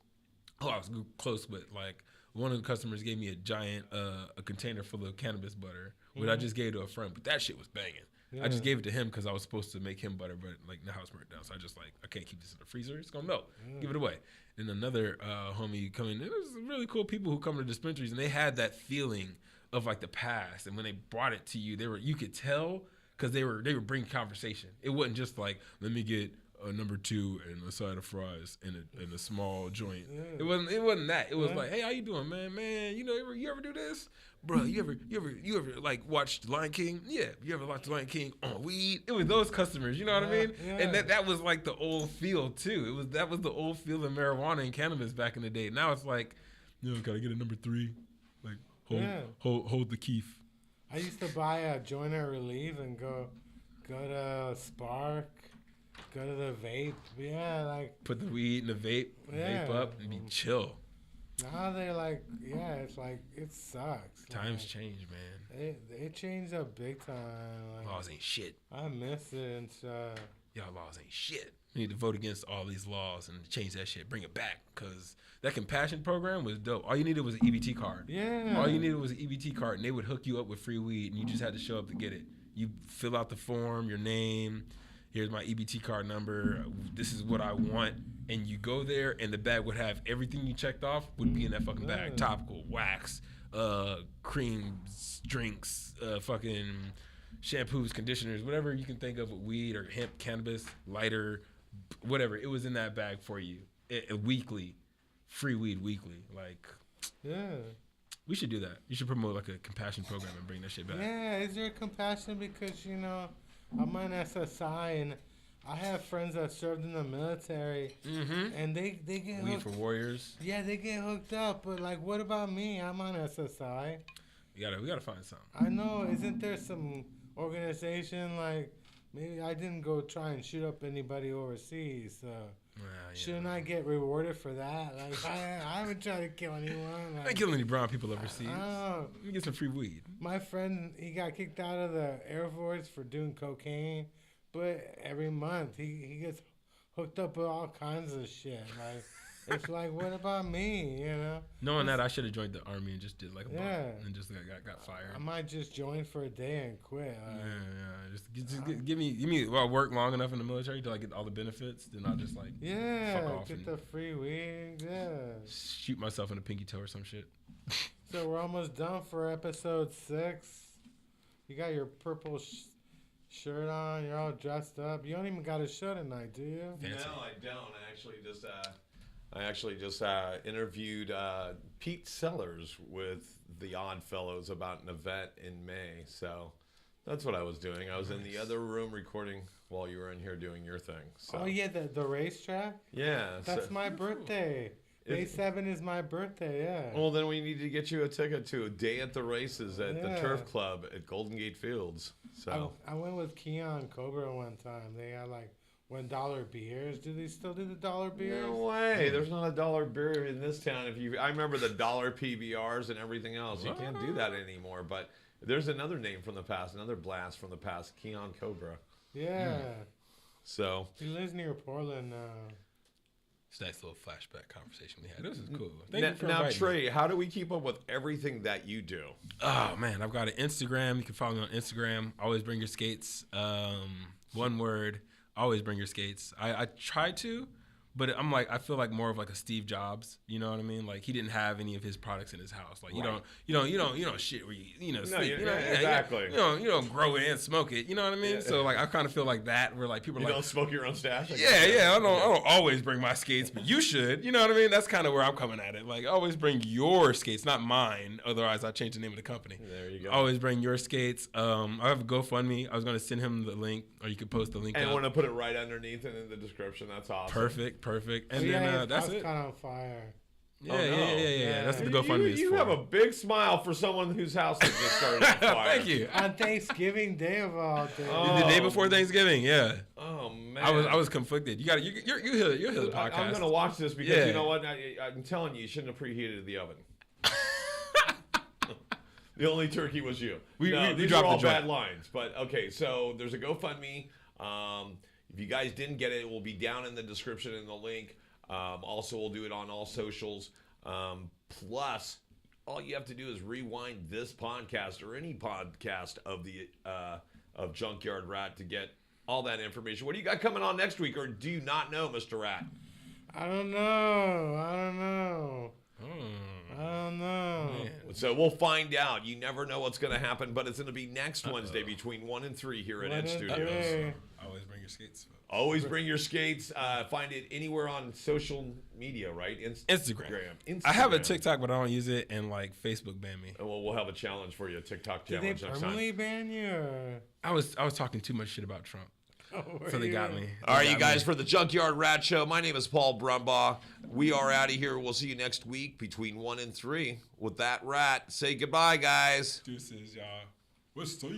I was close with. Like, one of the customers gave me a giant a container full of cannabis butter, which I just gave to a friend. But that shit was banging. Yeah. I just gave it to him because I was supposed to make him butter, but like now it's burnt down. So I just I can't keep this in the freezer. It's gonna melt. Give it away. And another homie coming. It was really cool people who come to dispensaries and they had that feeling of like the past. And when they brought it to you, you could tell because they were bringing conversation. It wasn't just like, let me get a number 2 and a side of fries and a small joint. Yeah. It wasn't that. It was like, hey, how you doing, man? Man, you ever do this? Bro, you ever like watched Lion King? Yeah, you ever watched Lion King on weed? It was those customers, you know what I mean? Yeah. And that was like the old feel too. That was the old feel of marijuana and cannabis back in the day. Now it's like, gotta get a number 3, like hold the keef. I used to buy a joint of relief and go to Spark, go to the vape. Yeah, like put the weed in the vape, vape up, and be chill. Now they're like, it's like, it sucks. Times change, man. It changed up big time. Like, laws ain't shit. I miss it and stuff. Y'all laws ain't shit. We need to vote against all these laws and change that shit. Bring it back. Because that compassion program was dope. All you needed was an EBT card. Yeah. All you needed was an EBT card, and they would hook you up with free weed, and you just had to show up to get it. You fill out the form, your name. Here's my EBT card number. This is what I want. And you go there, and the bag would have everything you checked off would be in that fucking bag. Topical, wax, creams, drinks, fucking shampoos, conditioners, whatever you can think of with weed or hemp, cannabis, lighter, whatever. It was in that bag for you. Weekly. Free weed weekly. Like, we should do that. You should promote like a compassion program and bring that shit back. Yeah, is there compassion? Because, I'm on SSI and I have friends that served in the military, and they get hooked. Weed for Warriors. Yeah, they get hooked up. But like, what about me? I'm on SSI. We gotta find something. I know. Isn't there some organization like maybe I didn't go try and shoot up anybody overseas? Shouldn't I get rewarded for that? Like, I haven't tried to kill anyone. Like, I ain't killing any brown people overseas. Oh, Let me get some free weed. my friend, he got kicked out of the Air Force for doing cocaine, but every month he gets hooked up with all kinds of shit. Like, it's like, what about me? You know? Knowing that, I should have joined the army and just did like a Yeah. month and just got fired. I might just join for a day and quit. Just give me. Well, I work long enough in the military to like get all the benefits. Then I'll just like Yeah, fuck off get and the free weed. Yeah. shoot myself in the pinky toe or some shit. So we're almost done for episode 6. You got your purple shirt on. You're all dressed up. You don't even got a show tonight, do you? Fancy. No, I don't. I actually just interviewed Pete Sellers with the Odd Fellows about an event in May. So that's what I was doing. I was in the other room recording while you were in here doing your thing. So. Oh yeah, the racetrack. Yeah. That's my birthday. Day 7 is my birthday. Yeah. Well, then we need to get you a ticket to a day at the races at the Yeah. Turf Club at Golden Gate Fields. So I went with Keon Cobra one time. They had like $1 beers. Do they still do the dollar beers? no way. There's not a dollar beer in this town. I remember the dollar PBRs and everything else. You can't do that anymore. But there's another name from the past, another blast from the past, Keon Cobra. Yeah. So He lives near Portland now. It's a nice little flashback conversation we had. This is cool. Thank you for now, inviting me. Trey, how do we keep up with everything that you do? Oh man, I've got an Instagram. You can follow me on Instagram. Always bring your skates. One word. Always bring your skates. I try to, but I feel like more of like a Steve Jobs. You know what I mean? Like he didn't have any of his products in his house. Like you don't shit where you sleep. Exactly. You don't grow it and smoke it. You know what I mean? Yeah. So like I kind of feel like that where like people are You like, don't smoke your own stash? I don't always bring my skates, but you should. You know what I mean? That's kind of where I'm coming at it. Like, always bring your skates, not mine. Otherwise, I change the name of the company. There you go. Always bring your skates. I have a GoFundMe. I was going to send him the link, or you could post the link. And I up. want to put it right underneath and in the description. That's awesome. Perfect. And Yeah, then his that's house it. caught on fire. Yeah, Oh, no. yeah. That's what the You, GoFundMe is you for. have a big smile for someone whose house has just started on fire. Thank you. On Thanksgiving Day of all days. Oh. The day before Thanksgiving, yeah. Oh man, I was conflicted. You hear the podcast. I'm gonna watch this because Yeah. you know what? I'm telling you shouldn't have preheated the oven. The only turkey was you. We These dropped are all the joint. bad lines. But okay, so there's a GoFundMe. If you guys didn't get it, it will be down in the description in the link. Also, we'll do it on all socials. Plus, all you have to do is rewind this podcast or any podcast of the of Junkyard Rat to get all that information. What do you got coming on next week, or do you not know, Mr. Rat? I don't know. Man. So we'll find out. You never know what's going to happen, but it's going to be next Wednesday between 1 and 3 here at 1 Ed and Studios. 3. Always bring your skates. Always bring your skates. Find it anywhere on social media, right? Instagram. Instagram. I have a TikTok, but I don't use it, and like Facebook banned me. Well, we'll have a challenge for you, a TikTok Did they challenge next time. permanently ban you? Or? I was talking too much shit about Trump, so they got me. All right, you guys, for the Junkyard Rat Show, my name is Paul Brumbaugh. We are out of here. We'll see you next week between 1 and 3 with that rat. Say goodbye, guys. Deuces, y'all. What's up?